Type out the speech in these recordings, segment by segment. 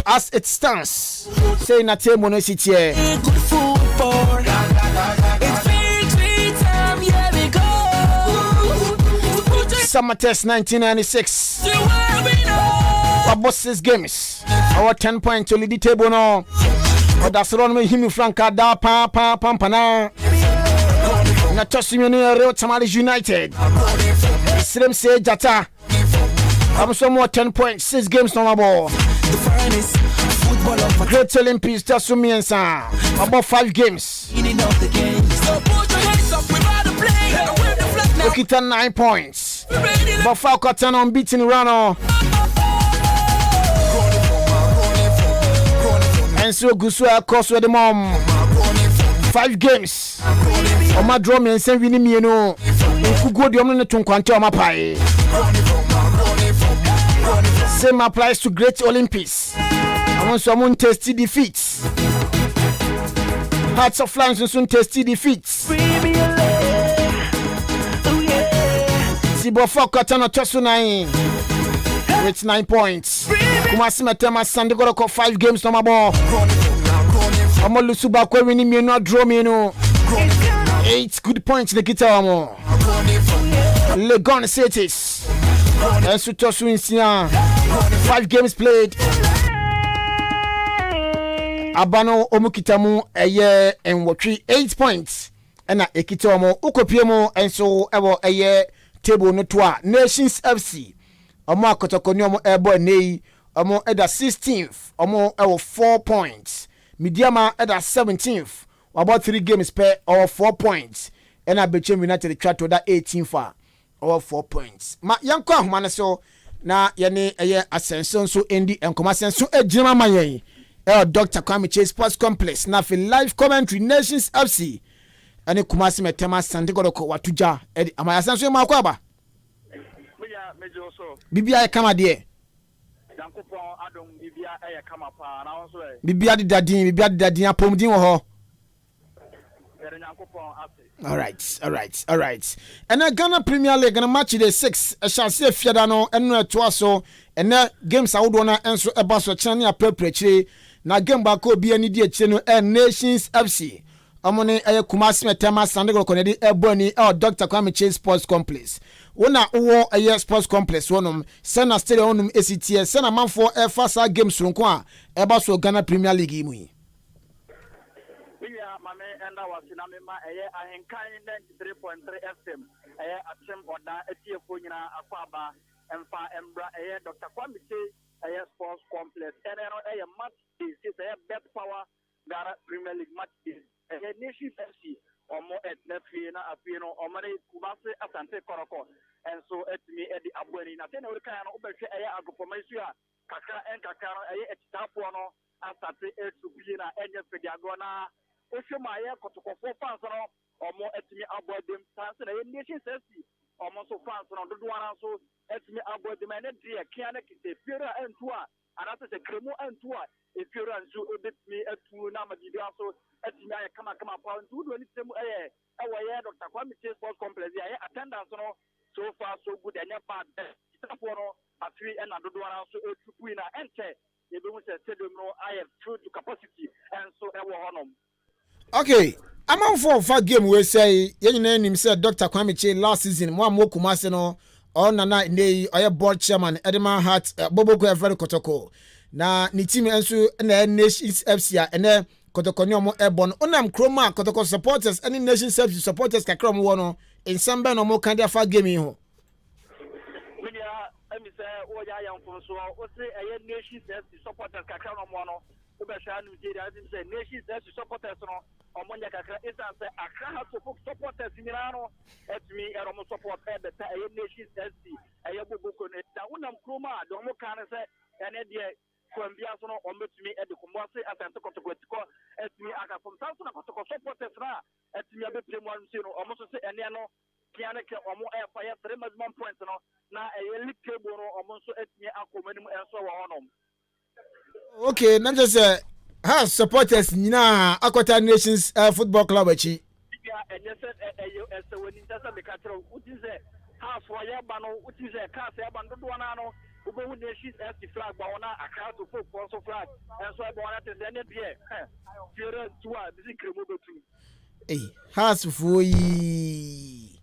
as it stands. Say na table no sit here. Good football. It's victory time, yeah we go. Summer Test 1996. To where we know. About 6 games. Our 10 points to lead the table now. But that's wrong with him Franca da pa na. Na Tosimini Real Tamales United. Slim say Jata. I'm some more 10 points, 6 games no more. The finest football of Great Olympics Tasumi and Sa. About 5 games. beginning of the game. So put your hands up, we rather play. And wave the flag now. Okita 9 points. We ready, But Falco 10 unbeaten Rano. And so Gusua course with the mom. 5 games. Oma draw me and send winning me no. Kugo the omni to Quantum Mapai. Same applies to Great Olympics. I want someone tasty defeats. Hearts of Lions and soon tasty defeats. Sibo Falco 10 or Tosunai. With 9 points. Kumasi Matema Sandigoro 5 games no more. Amo Lusuba kwa winning me no draw me no. 8 good points in the guitar mo. Legon Cities. And Sutosu Insia. 5 games played. Abano Omukitamu a year and what 8 points. And a Ekitomo Ukopiemo and so ever a year table no toa Nations FC. Omo Kotoko Nyomo Ebo Nei. Omo Eda 16th. Omo Ewo 4 points. Midiama at 17th, about 3 games per or 4 points. And I bet you United try to that 18th for or 4 points. Ma yanko man so na yene ascension so endi and commercial so e jima mayen. Dr. Kwame Chase Sports Complex na fi live commentary Nations FC. Ani kumasi metema Sandigoro ko watuja edi ama ascension ma kwa ba. Mejo so. Bibia e kama de. Yankopon adom bibia eye kama pa na won so e. Bibia de dadin apomdin wo ho. Ere Yankopon ase. All right. And then Ghana Premier League and match day 6. I shall see Fiada no and no twaso and then games I would wanna answer about so chani appropriate. Na game back will be any day channel and Nations FC. Amone a Kumasi Metama Sandigo Kennedy Ebony or Dr. Kwame Chase Sports Complex. Una uwo a year sports complex one send a stadium on ACTS send a man for a faster games from Kwa about so Ghana Premier League mui. Mame and I was in Amima Ahenkan 93.3 FM Achem Oda Etiafuina Afaba and Fa Embra Dr. Kwame Chase Sports Complex and a match is a BETPAWA Ghana Premier League match is a Nations FC or more at Nefina Apino or Mare Kumase Asante Koroko and so at me at the Abueni Nathan Urkan Obeche Agopomesia Kaka and Kakara Etapuano Asante Supina and Pediagona Oshomaya Kotoko fans or more at me about them Tansan a Nations FC or more so fans on the one so at me about the man dear Kianek is a Pira and Tua and after the Cremo and Tua if you're on so bit me at two Namadidia so at me I come up and do anything Dr. Kwame Chase Sports Complex attendance so far so good and bad at 3 and I don't want to win and enter you don't say I have true to capacity and so Okay, I'm on for 5 game we say your name himself Dr. Kwame Chase last season one more Kumasi no on na nay or board chairman Edema Hart Bobo Every Kotoko na ni team enso na Nations FC and Kotoko nyomo ebon onam kroma Kotoko supporters any Nations FC supporters kakra mo wono in Samba no mo kan dia fa game ho media emi say o ya yan fun so o say Nations FC supporters kakra no mo no o be sha nu Nigeria emi say Nations FC supporters no o mo nya kakra isa say akra ha supporters ni na no etimi ero mo support e be say Nations FC bobo ko ne da onam kroma do mo kan say ene de Kwambia so no ometumi e de komwase asante kotoko etimi aka from south na kotoko supporters na etimi abepre mu anse no omo so se ene no kiane ke omo e fa ya 3 maximum points no na e league table no omo so etimi akomanim enso wo honom. Okay, na just has supporters nyina Akota Nations Football Club achi ya enye se woni ntasa be ka tro utize half wa ya ba no utize ka se ya ba ndo do na no Ugo nations as the flag, but on a crowd to folk also flag, and so I want to send it here. Fear to a music removal too. Eh, has for ye.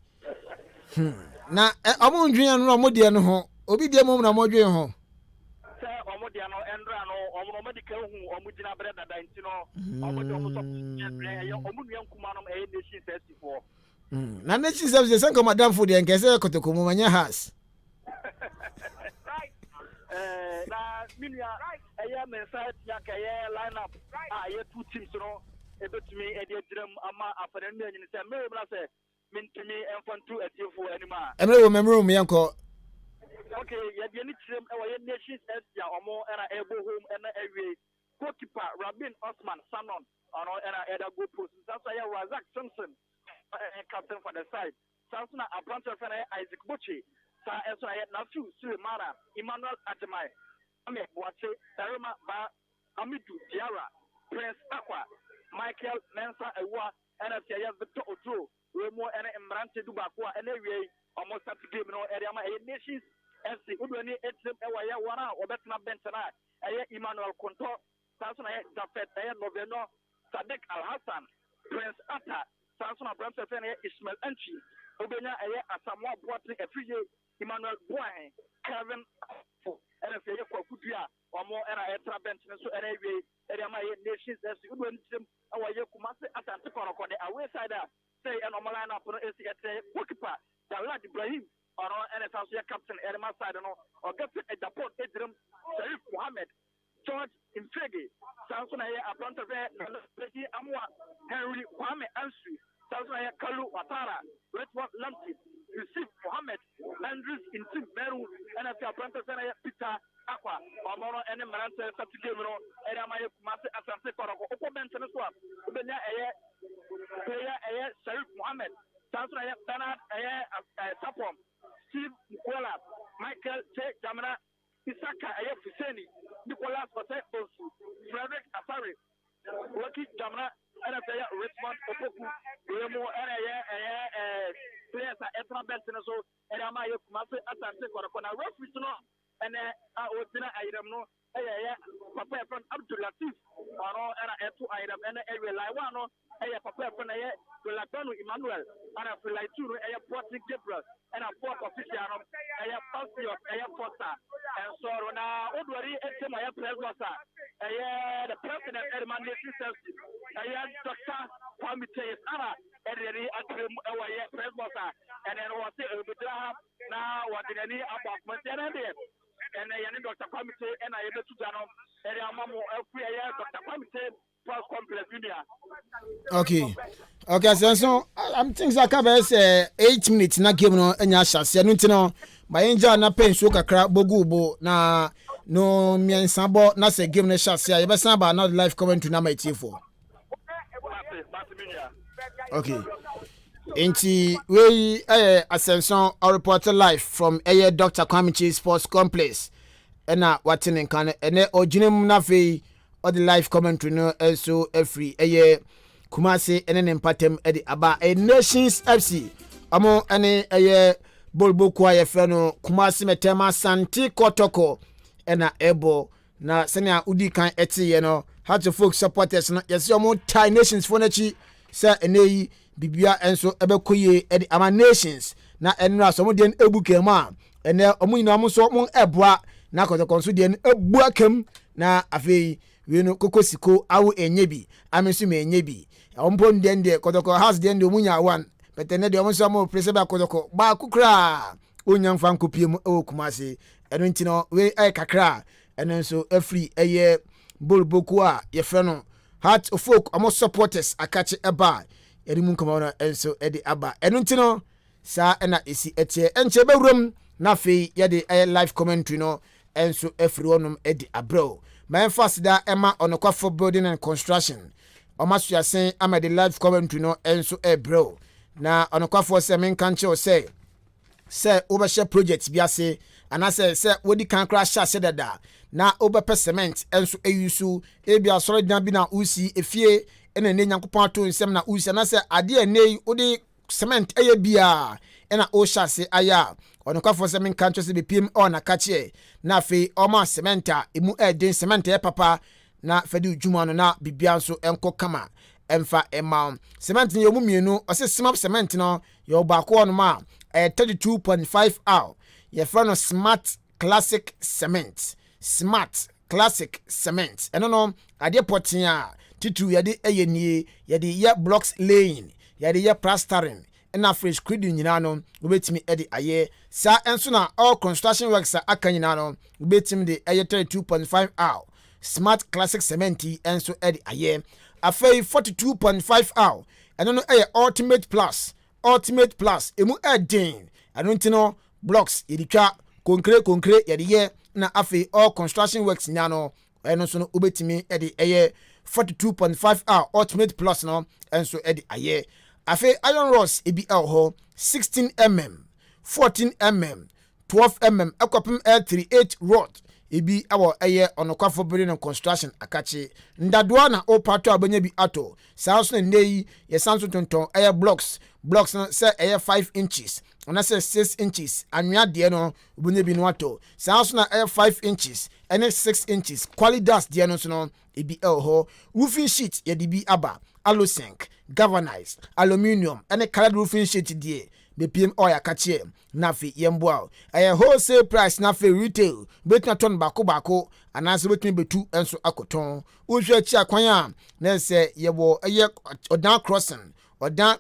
Na amu ndwin anu amu de no ho. Obi de mom na modwen ho. Say omo de no endra no omo medical hu omo gina breda da ntino omo de omo so omo nua nkuma no e nation 34. Na nation service sen ko madam for de nkese kotoko mu manya has. Na minia eye mensa tia ka ye line up ye two teams no e betumi e de giram ama afare no nyine se me bla se mintumi enfantu atiefo anima Emre wo memro mu yanko. Okay, ye de ni tirem e wo ye nations ya omo era ebo home na ewie goalkeeper Rabin Osman Sanon ono era eda go post that's why Razak Simpson captain for the side Samson Abranto fana Isaac Bochi sa eso ya Nafiu Sulemana Emmanuel Atemai ame wache Tarima ba Amidu Diara Prince Aqua Michael Mensa Ewa NFC ya Victor Ojo Remo ene Emrante Dubakwa ene wie almost at game no area ma nations FC udwani etem ewa ya wana obetna bench na Emmanuel Konto Samson ya Jafet Noveno Sadek Al Hassan Prince Atta Samson Abranto fana Ismail Anchi Obenya Asamoah Boateng Efriye Emmanuel Boahen Kevin NFC ya Kwakudua omo era etra bench so era wie area ma nations FC udwani etem ewa ya Kumasi Asante Koroko the away side say an online up no esi ete goalkeeper Dalad Ibrahim ono NSA so captain Elma side no o get a deport edrum Sharif Mohammed George Infege Samson aye Atlanta ve na Leti Amwa Henry Kwame Ansu Samson aye Kalu Watara Redwood Lamti Yusuf Mohammed Andrews Intim Meru NSA Atlanta ve Peter Aqua Omoro ene Marante Saturday no ere amaye Kumasi Asante Koroko Oko bench no so obenya player Sharif Mohammed Samson aye Bernard aye Sapom Steve Mkola Michael J. Jamana Isaka aye Fuseni Nicholas Osu Frederick Asari Lucky Jamana and Richmond Opoku Remo aye players at Etra Benson so and amaye Kumasi Asante Koroko na referee no and Otina item no Papa from Abdul Latif ono era etu item and Laiwano Papa from Latano Emmanuel and I feel like two Porting Gabriel and a fourth official Pastor Foster and so now Odwari my press was the president Edman Nation Dr. Kwamite Anna Ederi Atrim press was and then was now what in any about and Dr. Kwamite and I able to Jano and Amamu free Dr. Kwamite first complex Okay. Okay, so I'm thinking that cover say 8 minutes na game no enya hyase no ntino ba enja na penso kakra bogubo na no miensabo na say game no hyase ya besan ba na live comment na my TV4. Okay. Inti we Ascension or report live from Dr. Kwamiche Sports Complex. Ena watinin kan ene oginum na fe or the live commentary no also every Kumasi ene nempatem edi aba Nations FC amo ene bolboku aye freno Kumasi metema Asante Kotoko ena ebo na senia udi kan eti ye no how to folk supporters no yesi omo tie Nations for nachi sa ene bibia enso ebekoye edi ama Nations na enra so mo den ebukem a ene omo nyina mo so mo eboa na Kotoko so den ebuakem na afei we no kokosiko awu enyebi amesu me enyebi ompo ndende Kotoko has ndende omunya one betene de omo so mo prese ba Kotoko ba kukra onya mfa nkopiem o Kumasi eno ntino we kakra eno so afri bolboku a ye frɛ no heart of folk omo supporters akache eba erimu nkama na enso edi aba eno ntino sa na esi etie enche bewrum na fe ye de live commentary no enso afri wonum edi abro my first da Emma onokwa for building and construction omasu yasen ama the live commentary no enso bro na onokwa for se men kanche say overshare project biase anase say wodi kan crash share dada na obepe cement enso eyusu ebia solid na bi na usi efie ene ne nyankopon ato nsem na usi anase ade ene odi cement eye bia ena o shase aya ono kwafo se men kancho se bepiem on akache na afi oma cementa emu eden cementa papa na fedi djuma no na bibia nso enko kama emfa ema cement ni omumienu ose smap cement no yo ba ko no ma 32.5 hour ye frano smart classic cement smart classic cement eno no ade potin a titu yade eyenie yade ye blocks laying yade ye plastering na fresh creed nyina no obetimi ede aye sa enso na all construction works aka nyina no obetimi de aye 32.5 hour smart classic cement enso ede aye afei 42.5 hour eno no aye ultimate plus emu eden eno ntino blocks editwa concrete yade ye na afei all construction works nyina no eno so no obetimi ede aye 42.5 hour ultimate plus no enso ede aye afe iron rods ebi ho 16mm 14mm 12mm akwapem L38 rod ebi awo eye onokwafo building construction akachi ndadoa na o pato abanya bi ato sanso nei ye sanso tonton eye blocks no say eye 5 inches ona say 6 inches anwia de no obanya bi no ato sanso na eye 5 inches ene 6 inches quality dust de no so no ebi ho roofing sheet ye de bi aba alosink galvanized aluminium and a colored roofing sheet die be pm oil akache na fi yemboa wholesale price na fi retail betna ton bako anase betna betu enso akoton uhwe chi akwan a na se yebo odan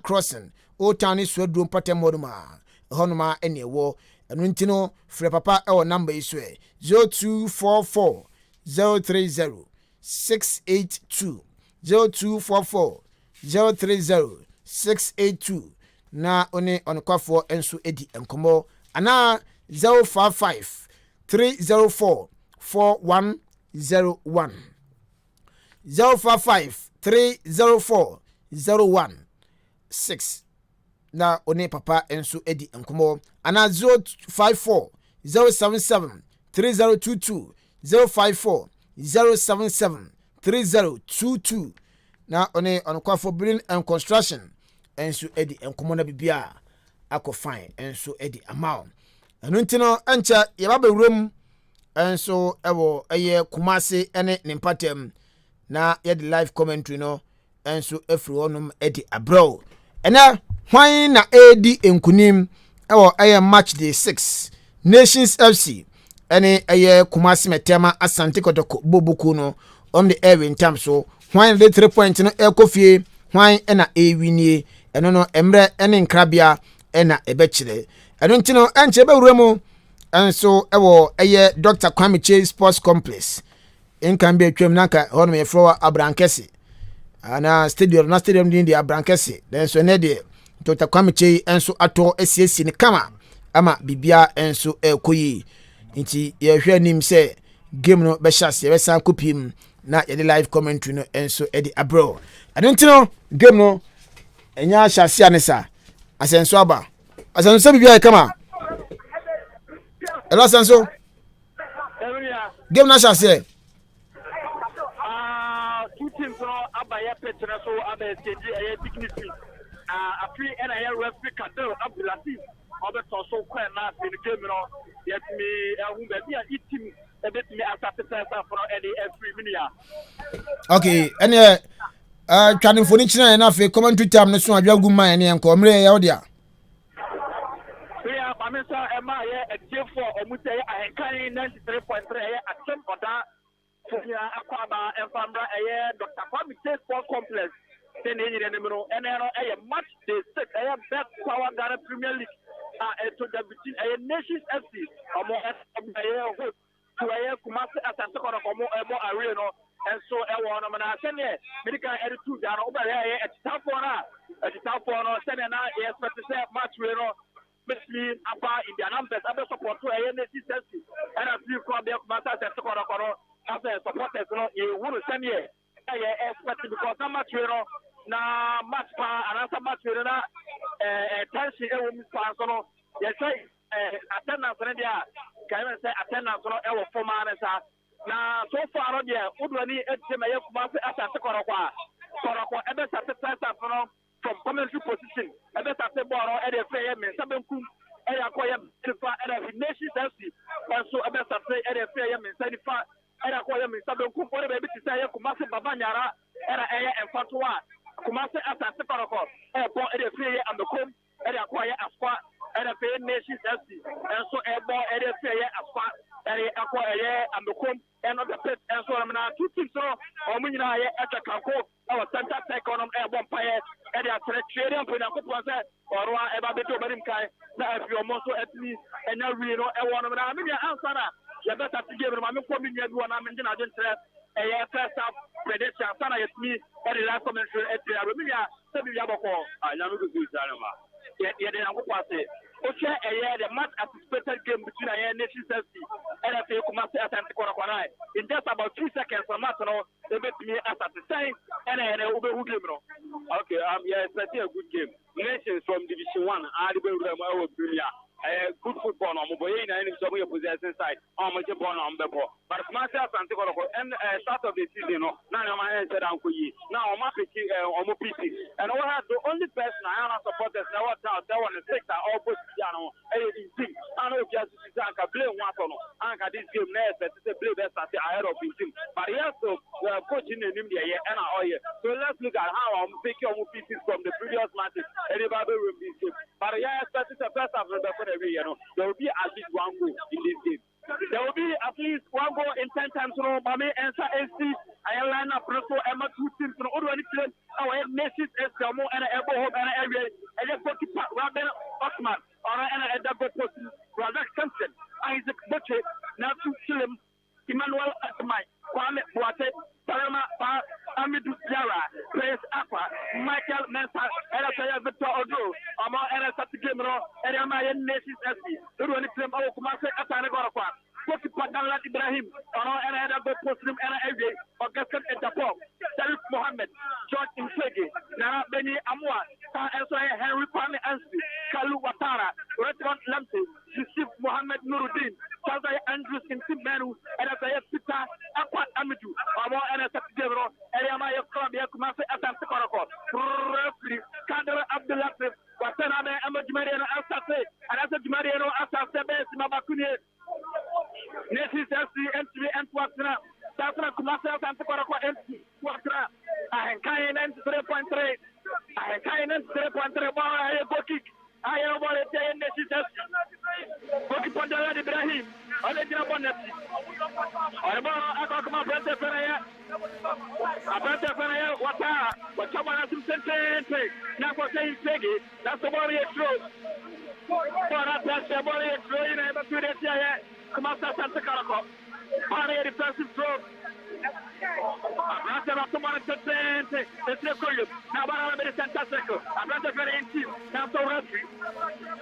crossing o tani swedrum patemoduma honoma ene wo enu ntino frɛ papa e wo number iso 0244 030 682 0244 030-682 na one onokwafo enso edi enkomo ana 055-304-4101 055-304-0116 na one papa enso edi enkomo ana 054-077-3022 054-077-3022 na one onokwafo building and construction enso edi enkomo na bibia akọ fine enso edi amount enu ntino encha yeba bewuram enso ewo eye kumase ene nimpatem na ye the live commentary no enso efri honum edi abro ena hwan na edi enkunim ewo eye match day 6 Nations FC ene eye kumase metema asante kotoko bobuku no on the air in terms so hwan de 3 point no ekofie hwan na ewinie eno no emre ene nkrabia na ebechire eno ntino enche bewuremu enso ewo eye Dr. Kwame Chase Sports Complex enkan be atwam nanka hono me flower abrankese ana stadium din di abrankese denso ne de Dr. Kwame Chase enso ato esiesi ne kama ama bibia enso ekoyi nti ye hwe nim se game no be hyase be san kopim na ye live commentary no enso edi abro adentino game no enya hyase anesa asenso aba asenso bibia kama ela asenso game na hyase two teams no abaya petra so abaya stage aye dignity afri na aye referee Kadel Abdulatif obeto so kwa na the game no yet me hu be bia team ebet me asate sense for any every minute. Okay, ene twanin foni china na fe commentary time no so adwa guma ene enko mre ya odia. Yeah, Pamesa Emma a J4 omute Ahenkan 93.3 atem oda ya akwaba enfambra Dr. Kwame Sports Complex ten yire nemero enero match day 6 BETPAWA Ghana Premier League to the between Nations FC omo host to Kumasi Asante Kodokomo emo arena no and so no na sene medical editu da no obere etafo no sene na expect say match we no basically about in their numbers abe support to Nations FC and a few club be Kumasi Asante Kodokomo as supporters no you want to send here expect because that match we no na match pa another match we na tension e wo mi pa so no you say attendance na dia can I say attendance no e wo formal na sa na so far no dia udwani etem e Kumasi Asante Kodokomo ebe satisfied from commentary position ebe satisfied ball no e dey play men sabenkum e yakoye prefer to say Kumasi Babanyara era and Fatua Kumasi Asante Koroko airport at the free and the comb at the acquire Aspa at the pay nation and so airborne at the free Aspa at the acquire and the comb and of the pit and so I'm not 2 things so or when I at the Kako our center economy airborne fire at the trading for the process or ever better Barimkai now if you're most at me and now we know I want to answer that. You better to give them a coming here one I'm in the interest. A first up prediction, Sana is me, and the last commentary at the Arabia, Sabiyabako. I never do this animal. Yet, I'm going to say, okay, a year, the much anticipated game between a year nation safety and a few Kumasi Asante Korokwanai. In just about 2 seconds from Matano, they met me as at the same, and I will be game. Okay, yeah, it's a good game. Nations from Division 1, Adibu Julia. Good football on Moboy and some of possession side on much born on the ball. But Master Santiago and start of the season, none of my answer down for you. Now, I'm happy on PC. And I have the only person I am supporters now, that one is sector or Posiano, anything. I know just to blame one on Anka this game next, it's a blue best at the ahead of him. But he has to coaching in India and all year. So let's look at how I'm taking on pieces from the previous matches. Anybody will be safe. But yeah, that's the first half of the there will be at least 1 goal in this game. There will be at least 1 goal in 10 times. So, Mame answer AC. I line up Russell Emma 2 teams from already played our nations as Gamo and Ebo and area. And just put Robin Osman or an double post. Razak Simpson, Isaac Butcher, now to Chilim, Emmanuel Atmai, Kwame Boate, Parama, Amidou Yara, Prince Aqua, Michael Mensa, and Victor Odo, Among NSA Gamero, and Amayan Nations SC, who only claim our Kumase Atanagora. Put Padala Ibrahim, or another good Muslim and AJ, or Gaskan at the Pop, Sharif Mohammed, George Infegi, Nara Beni Amwa, Henry Kwame Ansi, Kalu Watara, Redmond Lamsi, Yusuf Mohammed Nuruddin, Sazai Andrews in Timbanu, and Azaya Pita, Akwat Amidu, Amor and Asatidero, Eliamaya Columbia Kumase Asante Koroko, Referee, Kandara Abdulatif, Watanabe Amadumariano Asate, and Asadumariano Asate, Mabakuni. Necessary entry and Watra, Satra Kumasa Santa Koroko entry, Watra, Ahenkan 3.3, Ahenkan 3.3, ball kick, I am about a day necessary. Boki Pandala Ibrahim, Alejandro Bonetti, I got my brother Feraya, Wata, but someone has to say, now for saying Peggy, that's the body through. That's the body through, you never do that. Kumasa Santa Karako, Party defensive throw. After someone to say, let's look for you. Now, I'm going to send a second. I'm not a very team. Now, so referee.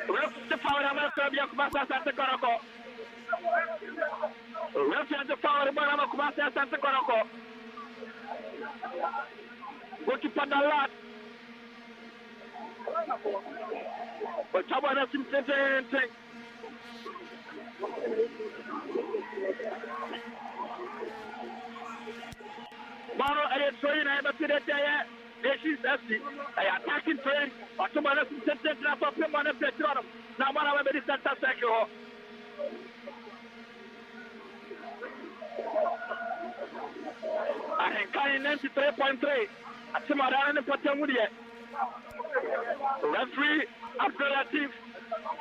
Referee the foul, I'm going to be a Kumasa Santa Karako. Referee the foul, I'm going to Kumasa Santa Karako. Go to Pandalat. But someone has to say, Mano, I am trying to have a good day. Nations FC, I attacking train, or someone else is sent to the one of the Toronto. Now, one of the Santa Secco. Ahenkan 93.3. At some other Patamudia. Referee, Abdulatif.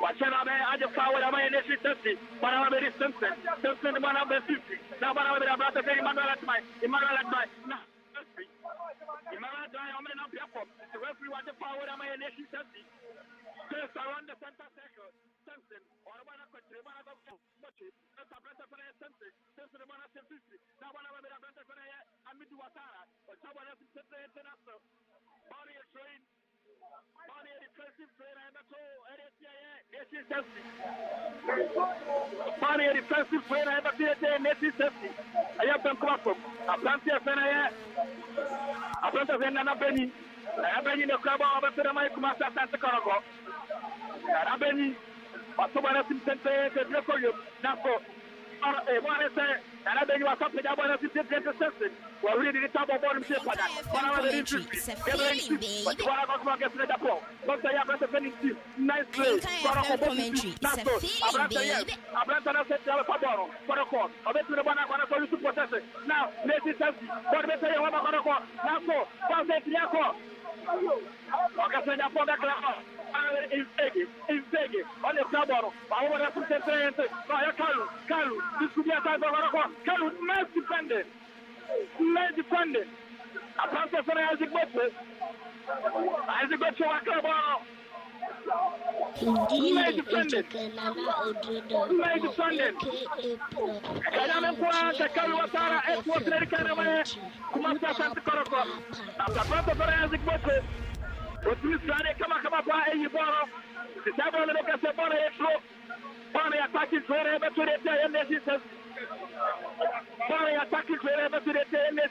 Wachanabe, I just found what I initially tested, but I'm very Simpson, Simpson, 1 of the 50. Now, but I'm about to say, Emmanuel at my, I'm going to be up. The referee was the power of my initially tested. Just around the center circle, Simpson, or one of the country, one of the country, that's a better for Simpson, Simpson, 1 of the 50. Now, one of the better for I'm into Watara, but someone else is international. Body is trained. Body defensive player and the toe, Body defensive player and the safety. I have been crossed. I plant the FNA. I plant the Venana Benny. I have been in the club of the Kumasa Santa Carago. I have been. But someone else in Santa Carago. Now, I want to say. And I beg you something that one of the different systems. Well, really, the top of one shape for that. One of the It's a feeling, baby. but one of us gets the ball. But they have a winning team. Nice play. Ahenkan commentary. It's a feeling, baby. Abranta said, "Pablo, for a call. I bet you the one I want to call you to protest it. Now, let's see. What they say, what I'm going to call. Now, so, what's that? Okay, so now for the club. Is begging on the club. I want to say, Kalu, this could be a time of Kalu, nice defending. Nice defending. Abranta for Isaac Butler. Isaac Butler, what club? Nice defending. Nice defending. Kayana Puanta, Kalu Watara, Edward Canaway, Kumasa Santa Coroko. Abranta for Isaac Butler. What's this Friday? Come on, buy a borrow. The table look at the body, Bonnie attacking wherever to the day and the Bonnie attacking wherever to the day and the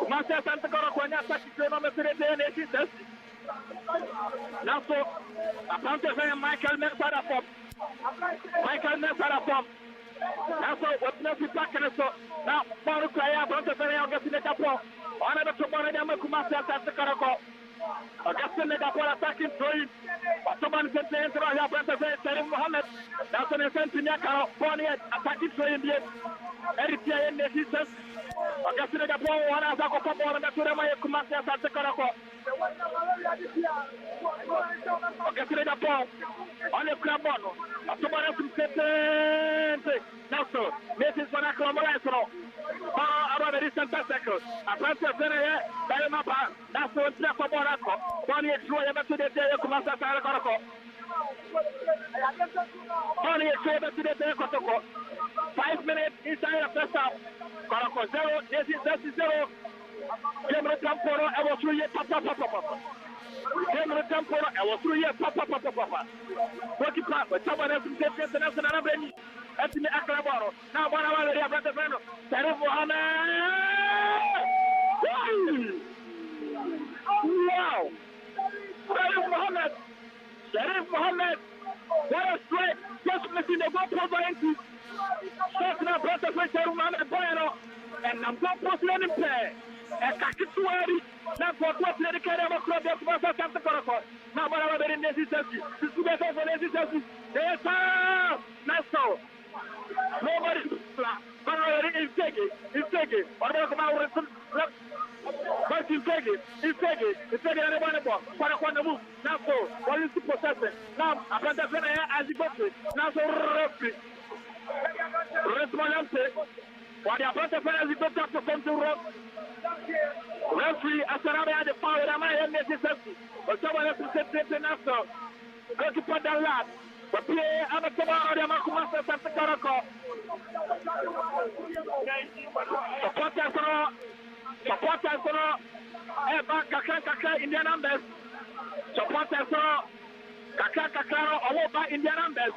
Master Santa Corona attacking wherever to the day and the now, so, I'm saying Michael Mensara from Michael Mensara from. Now, so, what's the back in the so now, Paul Kaya, Bronte, I'll get in the Japan. On the tomorrow, I'm a Kumasa Santa Corona. Augustin Nedapol attacking three. Someone said the answer I have to say, Salim Mohammed. That's an essence in Yaka, Bonnie attacking three in the Eritrea in the system. Augustin Nedapol, one as I go for more than the Turama Kumasa Santa Corona. Augustin Nedapol on the club. Someone else said, now, so, this is what I call Moreno. About the recent tackle. A princess in here, Diamapa, that's what I'm for Monaco. Bonnie is through to the day of Kumasa Sarako. Bonnie is through to the day of KOTOKO. 5 minutes inside the first half. Koroko 0, this is 0. Cameron Tamporo, I was through yet, Papa. Cameron Tamporo, I was through yet, Papa. Working part, but someone else is international revenue. That's in the Akrabaro. Now, one of the other friend, Sarif Mohammed. Wow! Sarif Mohammed. What a strike. Just missing the ball for the shot now, brother, for Sarif Mohammed Boyano. And I'm not posting him play. And Kakituari. Now, for what the Caraba Club of Massa Santa Corona. Now, what are the necessities? This is better for necessities. There's a nice. Nobody is taking. What about my but he's taking. Everybody for a move. Now, so, what is the possession? Now, I can't defend as he got it. Now, so, Responsibility. What the apprentice as he got up to come to rock. Referee, as I the power of my necessity. But someone else is taking after. Go to put that lad. But play, I'm a tomorrow, I'm a Kumasa Santa Corona. Supporters, Kaka, Indian numbers. Supporters, Kaka, over Indian numbers.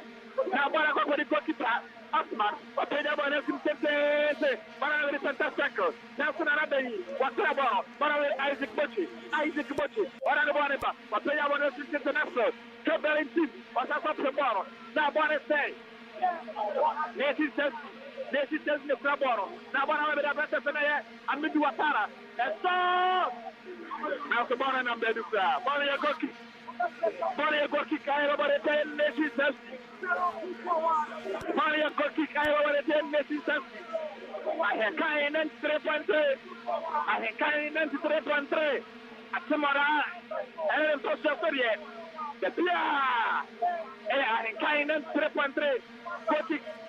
Now, what I got for the goalkeeper, Asman, but pay them on every center circle. Now, what's about? Isaac Bochi, what are the one about? But pay them on every international. Covering team, what's up tomorrow? Now, what I say? Nation says the Craboro. Now, what I'm going to say, I'm going to Watara. And so, now, the morning I'm ready to say, Bonnie, a good kick, I over the 10 nation says. Bonnie, a good kick, I over the 10 nation says. Ahenkan and 3.3. Ahenkan and 3.3. Tomorrow, and Social Korea. The Pia. Ahenkan and 3.3.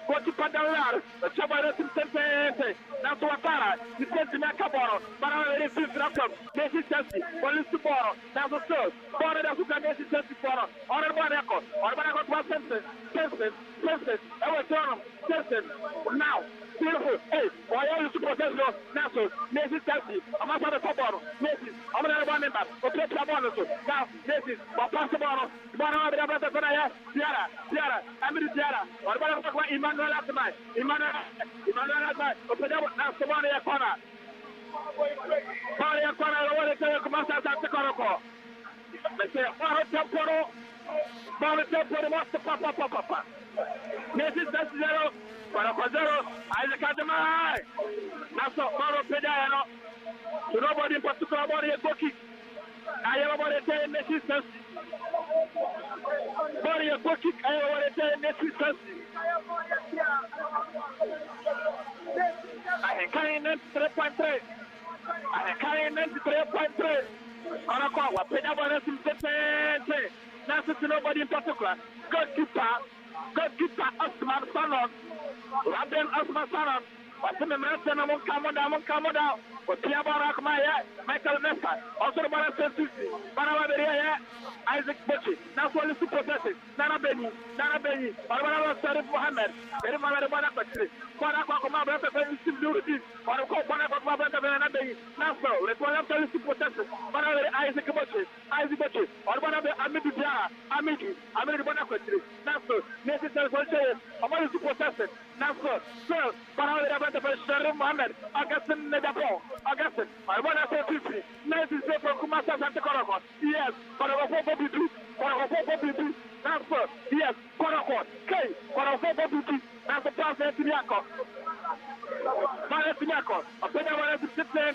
Coach Padalar, the Chabara Sente, now to Atara, the Sentinel Caboro, but I will see Raptor, Messi Chelsea, Police to Boro, now the South, Boro that who can Messi Chelsea for, or Banaco, one sentence, our term, sentence, now, beautiful, hey, why are you supposed to go, Nasso, Messi Chelsea, I'm not the Caboro, Messi, I'm going to run him back, okay, Caboro, now, Messi, but Pasaboro, Tiara, I'm in Tiara, or about Emmanuel Atman, open up now, Somalia Corner. Somalia Corner, I want to tell you, Commander Santa Corona. They say, Temporo, Temporo, Master Papa. Nation 0, Kotoko 0, Isaac Adamai. That's all, Maro Pedano. So nobody in particular body a go kick. I have about a 10 Nation body a go kick. I have about a 10 Nation Ahenkan 3.3. Ahenkan 3.3. Kotoko, what Pedano is the That's nobody in particular. Goalkeeper Osman Sanon. Rabben Osman Sanon. What's the man? I'm come down. But Tiabarak Maya, Michael Nessa, also the Barasan Susi, Barabaria, Isaac Butchie, now for the possesses, Nana Benny, Barbara Sarif Mohammed, very much the Banapatri, Banakoma, Steve or a call Banakoma, now so, let's one of the possesses, Barbara Isaac Butchie, or one of the Amidi Banapatri, now so, necessary for saying, among the possesses, now so, Barbara Sarif Mohammed, Augustin Nedapon. Augustin, I want to say 50. 90 for Kumasa Santa Korokot. Yes, for a 4 That's for yes, Korokot. K, for a 4 That's the pass at Tiniako. Tiniako. A penny one to sit there.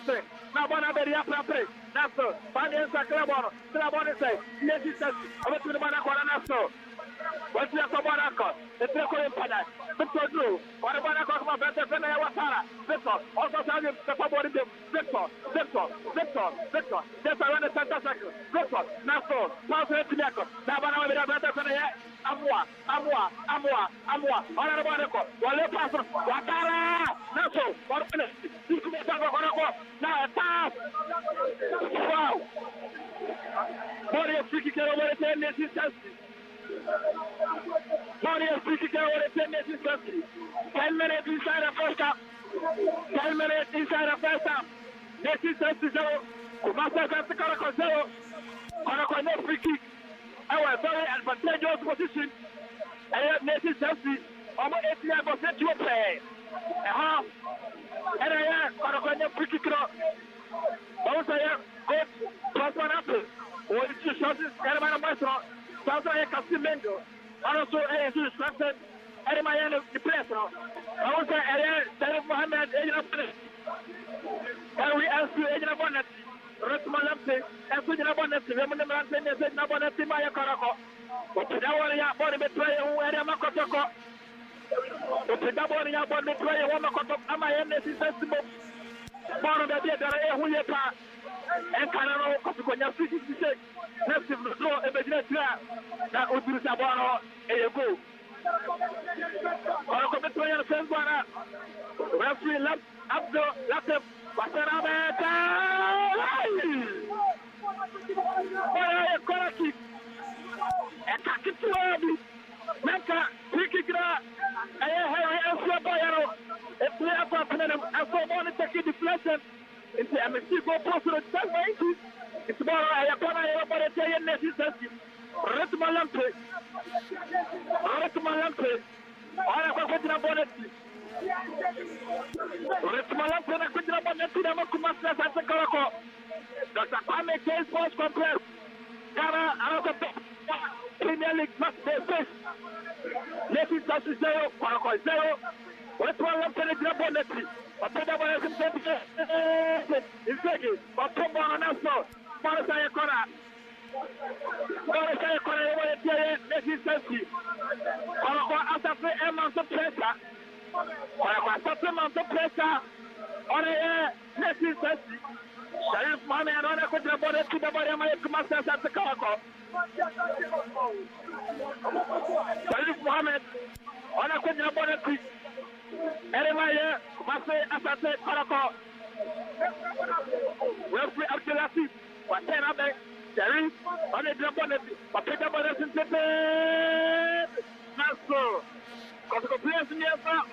Now, one of the upper That's so. Fanian Sacramento. Sacramento say, yes, he says, I went to the Manacor. What's your Sabanako? The Teko in Pada. Victor Drew. What about a Cosmo Better than Watara? Victor. Also telling you the Pabori. Victor. Just around the center second. Victor. Naso. Pass to Nako. Nabana with a better than Amwa. All about the call. Wale pass. Watara. Naso. 1 minute. You can go. Now a pass. Wow. Body of Friki can over 10 minutes. Body of Friki can over 10 minutes. 10 minutes inside the first half. 10 minutes inside the first half. This is 0. Kumasa Kotoko 0. Kotoko no free kick. Our very advantageous position. And Nation Chelsea almost 89% to play. And I am Kotoko no free kick. Also, coach plus 1 apple. Or it's just shots in Caramana Maestro. Also, I can see Mengo. Also, I am distracted. And my end of the press. Also, I am Sarif Mohammed. And we ask you, Agent Abundance. Rotmalamse, and put in abundance, remember the man said, Nabonnet in my Koroko. But the Dawaria body betray where I'm a Kotoko. But the Dawaria body betray one of Kotok, am I in this festival? Born of the dead, Huyepa, and Canaro, Kotokonia 56, next to the floor, a business that would be Sabano, a go. Koroko betray and send one. Referee left up the left. Basarameta! Olha agora aqui! É Kakituabi! Naka, Pikigra! É o seu banheiro! É player para Penam! É só bom ter que deflection! Esse é Messi go posto no tanque! Esse bola é agora é para ter nesse sentido! Retmalampe! Olha qual foi a bonete! Retmalam pena kugira boneti na makumasa sasa Koroko. Dr. Kwame K Sports Complex. Gara another Premier League match day 6. Nation Chelsea 0, Koroko 0. Retmalam pena kugira boneti. Apeda boneti sente. Izegi. Otombo anaso. Marasa yakora. Marasa yakora boneti Nation Chelsea. Koroko asafe emanso pressure. Olha, supplement de pressa. Olha, nesse sexy. Sarif Mohammed, olha, contra a bola, tudo a bola, mas começa a se colocar. Sarif Mohammed, olha, contra a bola, ele vai, começa a se colocar. Referee Abdelatif, o tema bem. Sarif, olha, a bola, o pé da bola, se entende. Nasso. Kotoko players miasa,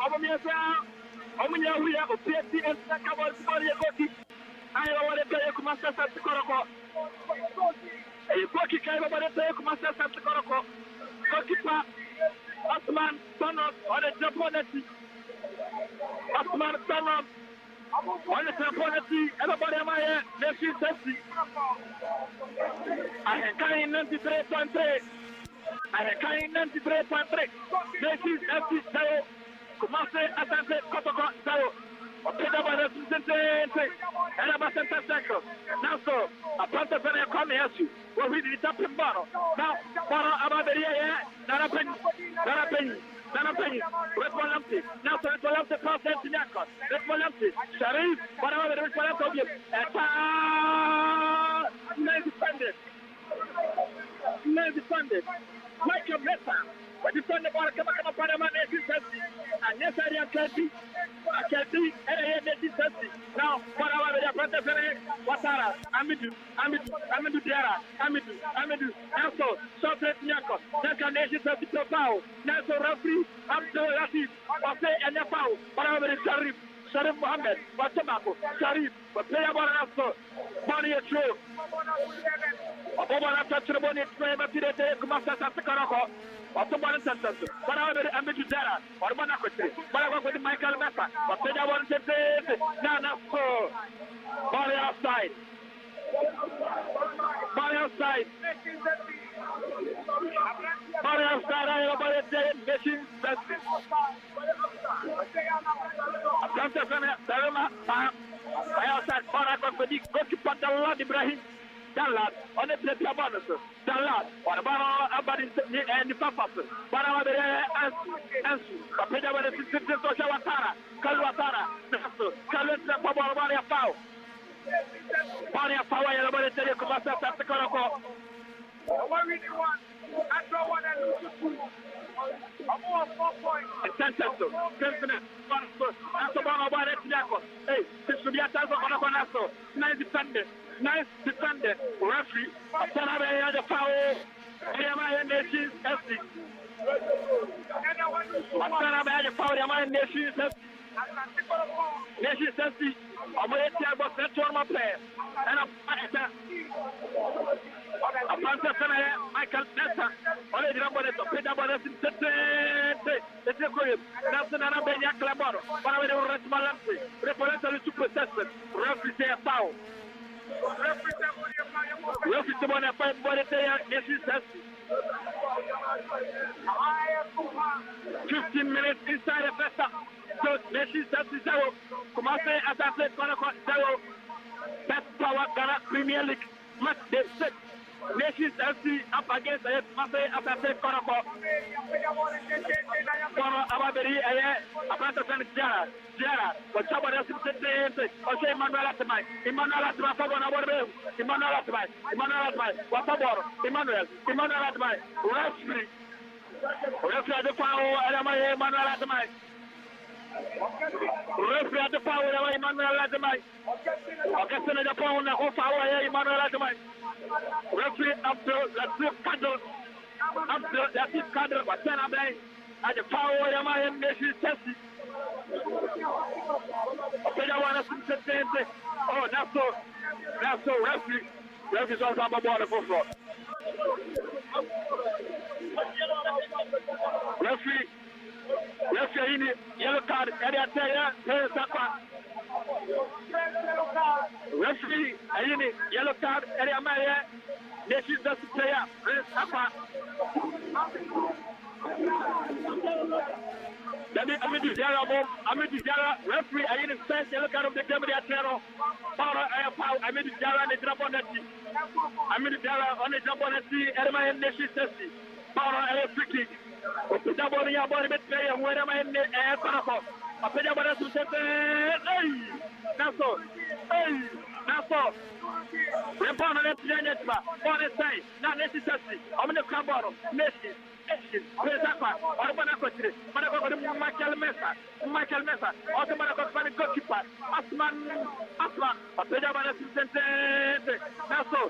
omunya huya, o PSC and Sakabal Spori Goki. I want to play Kumasa Koroko. A Goki Kaiba Bade Kumasa Koroko. Gokipa, Osman Sonos, on the Japonesi. Osman Sonos, on the Japonesi, everybody am I here, Nation Sexy. Ahenkan 93.3. Ahenkan 93.3. Nations FC 0. Kumasi Asante Kotoko 0. Opeda bana sente. Era bastante second. Now so, Apanta Fene come here. Well, we did tap him bottle. Now, bottle about the year. Nana penny. Red one empty. Now, so it's one empty. Pass empty. Red one empty. Sharif. Whatever the red one empty. Nice defended. Michael Mesa. But you turn the ball, come on, Panama, and yes, I can see, and I am now, whatever the brother, Watara, Amidu, Diara, Amidu, Naso, Sotet Nyako, Naka Nation of the Pau, Naso Rafi, Abdul Latif, Wase and Nepal, whatever is Sharif Mohammed, Watamako, Sharif, but play about Naso, Bonnie a true. Obama after Tribune, Matide, Kumasa, Sakarako. Ottoman Santos, but I will Amidu Dara, or Monaco, but I work with Michael Mesa, but they don't want to say, Nana, so, body outside. Body outside, I about it, machine, I outside, Monaco, but he got to put the Lord Ibrahim. Dallas, on the plate of bonus, Dallas, or about and the papas, but I answer, but Peter was a system of Shawatara, Kalwatara, Kalwatara, Baria Pau, Baria Pau, and about the Kumasa, Sakarako. I really want, I don't want to lose. I'm more 4 points. Sentences, President, about it, hey, this should be a task of Onaconaso, nice defender, referee, Tanabaya, the foul, Yamaya Nations FC. Tanabaya, the foul, Yamaya Nations FC. Nations FC, I'm going to tell you about my player. And a Panther, Michael Nessa, already numbered it, Peter Bonas in the Sequoia, Nelson and Abenia Claboro, but I will rest my lamp, representative to possession, referee say a foul. Referee to one of the Nations FC. 15 minutes inside the festa. So Nations FC 0. Kumasi Asante Kotoko 0. BETPAWA Ghana Premier League match day 6. Nations FC up against Kumasi Asante Kotoko. Kono Ababeri Abanta San Jara. But somebody else is saying, okay, Emmanuel Atamai, Emmanuel Atamai, referee at the power, Emmanuel Atamai. Referee at the power, Emmanuel Atamai. Okay, the power, the power, Emmanuel Atamai. Referee after the candle, but then I'm at the power, Emmanuel Nation Tessie. Oh, that's so referee. Referee's on top of the ball for fraud. Referee in it, yellow card, Eddie Ataya, referee in it, yellow card, Eddie Amaya, Nations does player, Amidu Jara, referee, I in the first yellow card of the game of the Atero. Power, Amidu Jara, and the drop on the team. Amidu Jara on the drop on the team, Edema and Nations Tessie. Power, a free kick. Double your body player, where am I in the air? A player, but that's so. That's all. Report on it, on the side, not necessary. I'm in the carbon, Messi. Michael Mesa, automatic goalkeeper, Asman, a player by the Naso,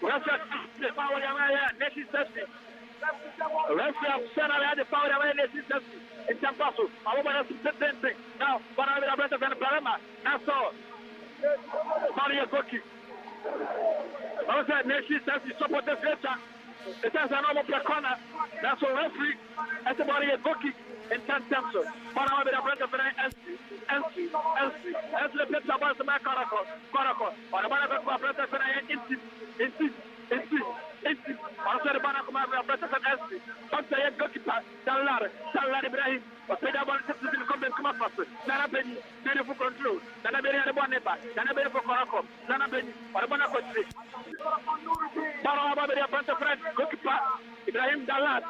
Russia, the power of Nation Safety. Russia, Senator, the power of Nation Safety. In Tampaso, I want to now, but I will have better than Parama. Naso, Maria Goki. Also, Nation Safety support the future. It has an normal corner. That's a referee. That's about a goalkeeper in 10 steps. But I will have better than NC. The picture about the Koroko. But I will have better than NC. Also the Bana Kuma Brother Esti, Panta Gokipa, Salar Ibrahim, Pedabon Citizen Comment come up, Nana Benny, beautiful control, Nana Benny the Bonepa, Nana Benny for Korako, Nana Benny, or Bonaco Street. Bana Babia Panta Fred, Gokipa, Ibrahim Dalat,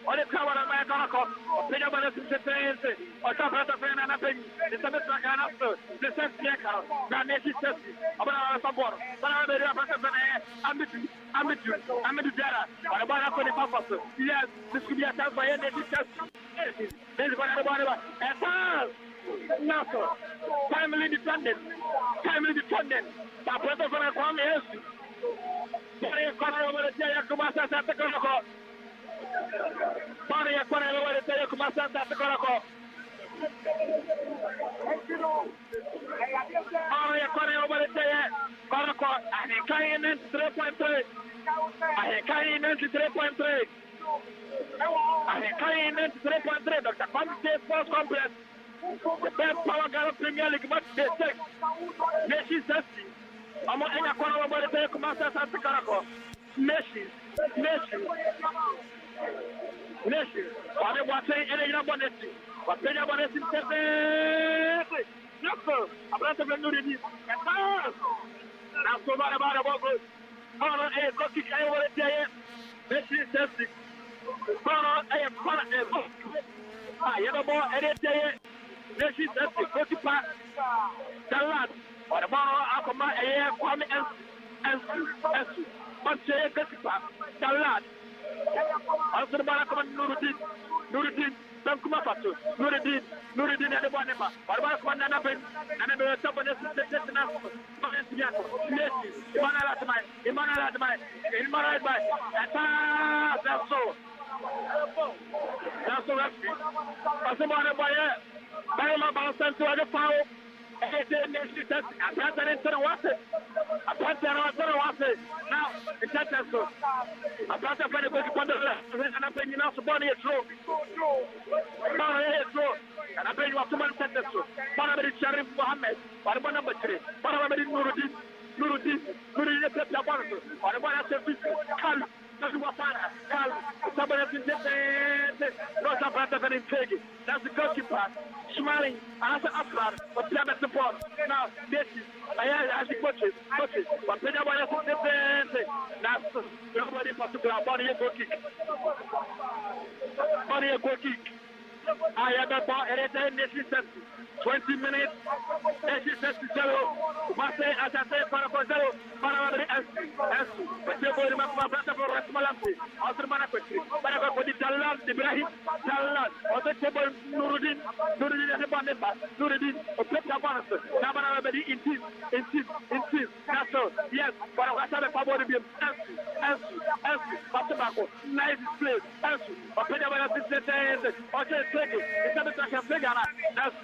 or the cover of my Korako, Pedabon Citizen, or Tafata Fena Benny, the Sabbath Canasto, the Seth Yakar, Ganeshi Sessi, Abana Sabor, Bana Panta Fena, Amidu Jara, or Bana for the Papa. Yes, this could be a time for any test. This is what I'm about. Naso, timely defended. The brother for a crime is. Barry Corner over the Jayakumasa at the Korako. Barry Corner over the Jayakumasa at the Korako. Barry Corner over the Jayakumasa. Ahenkan 3.3. Ahenkan 93.3. Ahenkan 93.3. Dr. Kwame Sports Complex. The BETPAWA Ghana Premier League MATCHDAY 6. Nation 60. I'm on any corner over the Jayakumasa at the Korako. Nation. What they want to say, any number of it. But they want to say, no, I'm not going to do this. Now, so what about it? Corner A, go kick over the day. Nation 60. Corner A, corner A. You know more, any day. Nation 60. Go to pass. Dalat. Or the ball, I'll come out here, Kwame and but say, go to pass. Dalat. Also the ball, come on, Nuruddin. Don't come up to Nuruddin and the one. What about one and a pen? And I'm going to top of the suggestion of Imana by. That's so. That's so happy. As a man by a bounce to other power. Now, it's not so. A brother for the book on the left, and I'm bringing out the body of throw. And I bring you up to my sentence. Parabadi Sharif Mohammed, or number 3. Parabadi Nuruddin, or the one I said, Kal, somebody has been not a brother than in Peggy. That's the goalkeeper. Smiling, as an upper, but Plymouth support. Now, this is, I have the coaches, but Pedabon has been now, nobody possible, body a goal kick. I have a ball at a nation 20 minutes, nation 0. Marseille, as I say, Paracozel, Paramari, but you're going to my brother for Rasmalampi, after Manakwesi, Paraco, Dalat, Ibrahim, Dalat, or the table, Nuruddin, and the Bandepa, Nuruddin, or Petabanas, Nabanabadi, insist, that's all, yes, but I have a power to be Pastor nice place, or Pedabana, okay, take it, it's not a can figure out, that's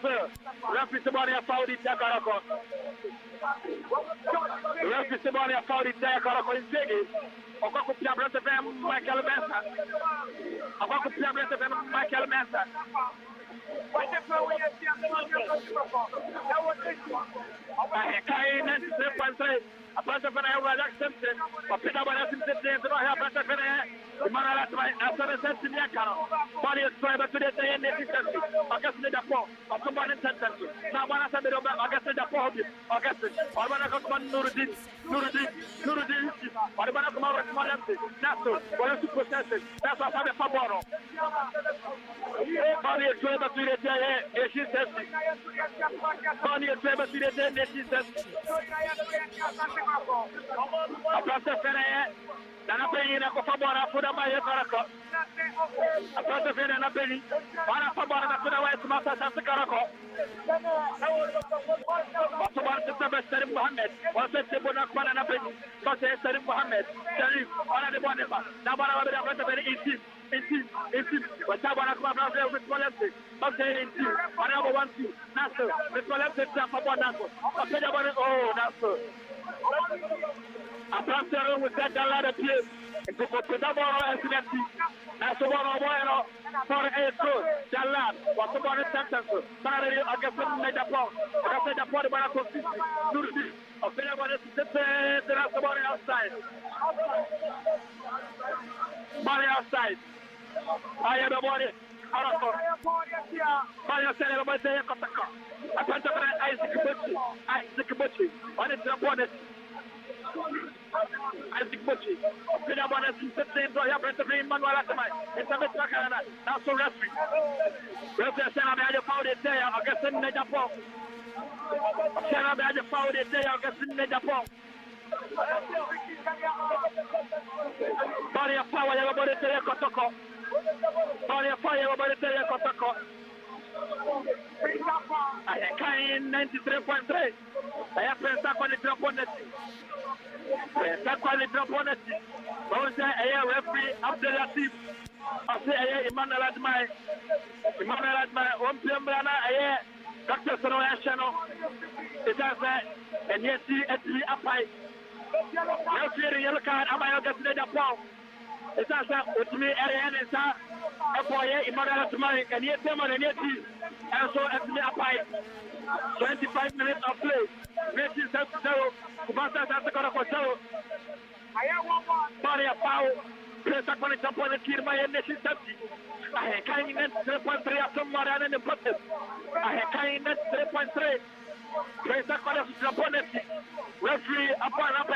Referee somebody found it, Jacarako. Referee somebody found it, Jacarako in Jiggy. Okwako Piabra FM, Michael Mesa. Okwako Piabra FM, Michael Mesa. Ahenkan 93.3. A brother for I was accepted. But Peter was accepted. So I have a brother for the man at my answer to the account. Body is trying to the day in the distance. August the four. Or somebody sentence. Now one has a bit of August the four. August. Or one of one Nuruddin. Or one of my responsibility. That's all. What is the possession? That's what I have a favor. Body is trying to the day. She says. Body is trying to the day. She says. A brother for Nana Penny, a Fabara, for the Maya Caraco. A brother for Nana Penny, Para Fabara, for the West Master of the Caraco. What's about Sarim Mohammed? What's the Tibona Nana Penny? What's the Sarim Mohammed? Sarim, or the Bonema. Nabara, a brother very insist. But Tabana Quabra with Molestic. Okay, insist. Whatever wants you. Nasso, with Molestic, Fabanaco. Oh, Nasso. Abranteɛ with that ladder play. Into Potabo accident. That's the one for a good. Jalan, what's the one sentence? Sorry, I guess I'm made up. I said the point about a of the body outside. Body outside. I am the body. Body outside, everybody say Kotoko. I put up Isaac Butchie. What is the bonnet? Isaac Butchie. Peter Bonnet is the same. I have to bring Manuel Atamai. It's a bit like that. Now, so referee. Referee said, I'm going to foul it there. I guess in the Japan. I'm going to foul it there. I guess in the Japan. Body of power, everybody say Kotoko. Body of fire, everybody say Kotoko. Ahenkan 93.3. I have pressed that quality opponent. That quality opponent. But I referee after that team. I say Emmanuel Admai. Emmanuel Admai. One Piambrana. I Dr. Sonoya Channel. It has and yet see at the upright. No fear yellow card. Am I going to get the ball? It has with me, Ariane and Sa. Emmanuel Admai. And yet, and yet, and so at the upright. 25 minutes of play. Messi 0. Kubasa has got a 0. Body of power. Press up on the opponent here by a nation 70. I had kind of 3.3 of somewhere and in the process. I had kind of 3.3. Press up on the opponent. Referee upon up.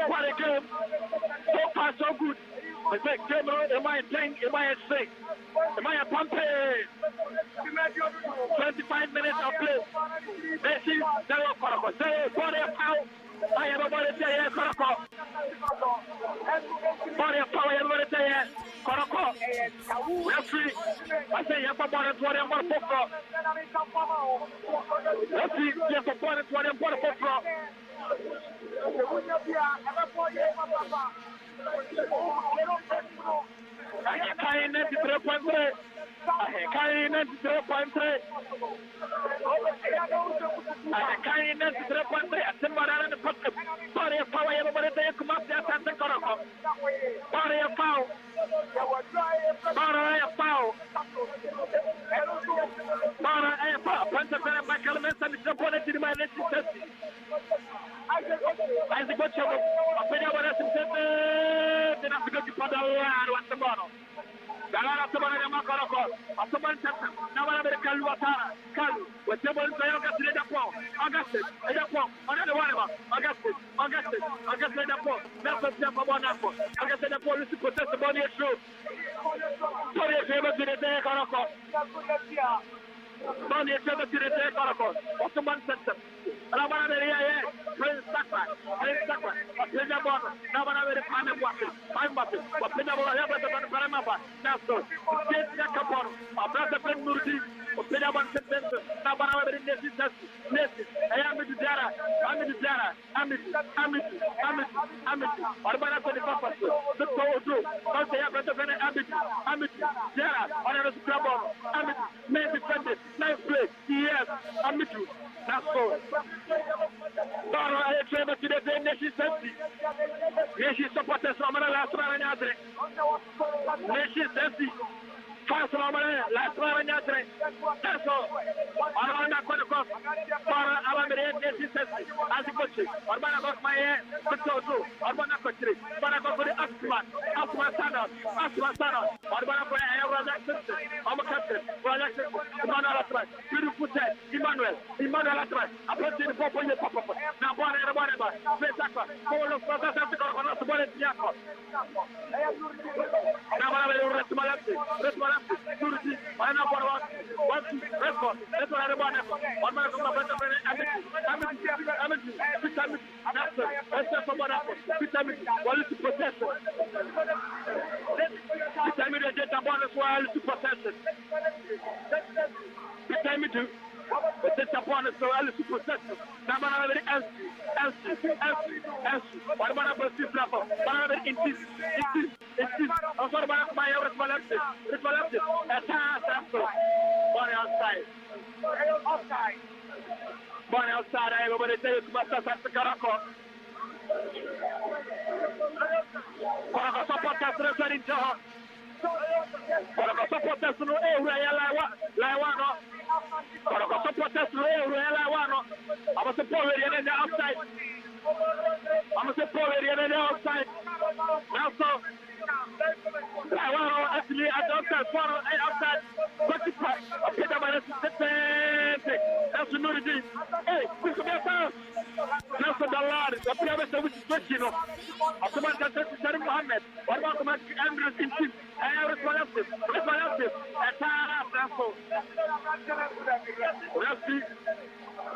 What a game. So far, so good. I say, am I playing? Am I a sick? Am I a pumpy? 25 minutes of play. Messi, 0 Koroko. 0 body of power. I have a body to say, Koroko. Body of power, everybody say, Koroko. Referee, I say, you have a body to what I'm going to put. Referee, you have a body to what I'm going to put. Ahenkan 93.3. Ahenkan 93.3. Ahenkan 93.3. Asimbarana the pocket. Body of power, everybody say, come up there, Asante Koroko. Body of power. Body of power. Body of power. Panther and Michael and the opponent in my next test. Isaac Butcher, I think I want to say, then I forgot to put what's the bottle. Galana Tomana Makaroko, a Toman Tata, Navara Kaluatara, Kalu, with Table Sayoka to the Dapon, Augustus, Edapon, another one of Augustus, Edapon, Nelson Japabonapo, Augustus the police to protest the body of truth. Sorry, if you ever did a Karako. Body of to the Karako, Ottoman Center. Navara, Prince Sakra, Navara, I'm Buffett, but Pinabella, Paramapa, Nasto, Capon, a brother friend Murdi, or Pinaban Sentence, Navara, Nessie, I am with Jara, Amit, Arbana for the Papa, the Toto, but they have better than Amit, Jara, or a scrabble, Amit, may defended, nice play, yes, Amitu, Nasto. I travel to the nation 70. Nation supporters from the last one another. Nation 70. First one, last one, that's all. I'm not going to go for our sisters as a coach. Or when I got my Kotoku, or when I got it, when I got the Asma Sana, or when I got a sister, I'm a captain, Emmanuel, beautiful set, Emmanuel, I put in the pop on the pop up. Now, whatever, Pesaka, all of us have to go on us, but it's Yako. Now, I will rest my left, Turkey, I know what to record. That's what I want. One man from the Money outside, everybody tell you to Master Karako. Para supporters referring to her. Para supporters no Laiwano. Para supporters no Laiwano. I'm a supporter in the outside. I'm a supporter in the outside. Now so Laiwano actually at the outside. What's the price? Peter Maris that's the new hey, we could be a fast. That's the Lord. The private which is question. Automatic Sharif Mohammed. What about the Andrews in chief? I responsive.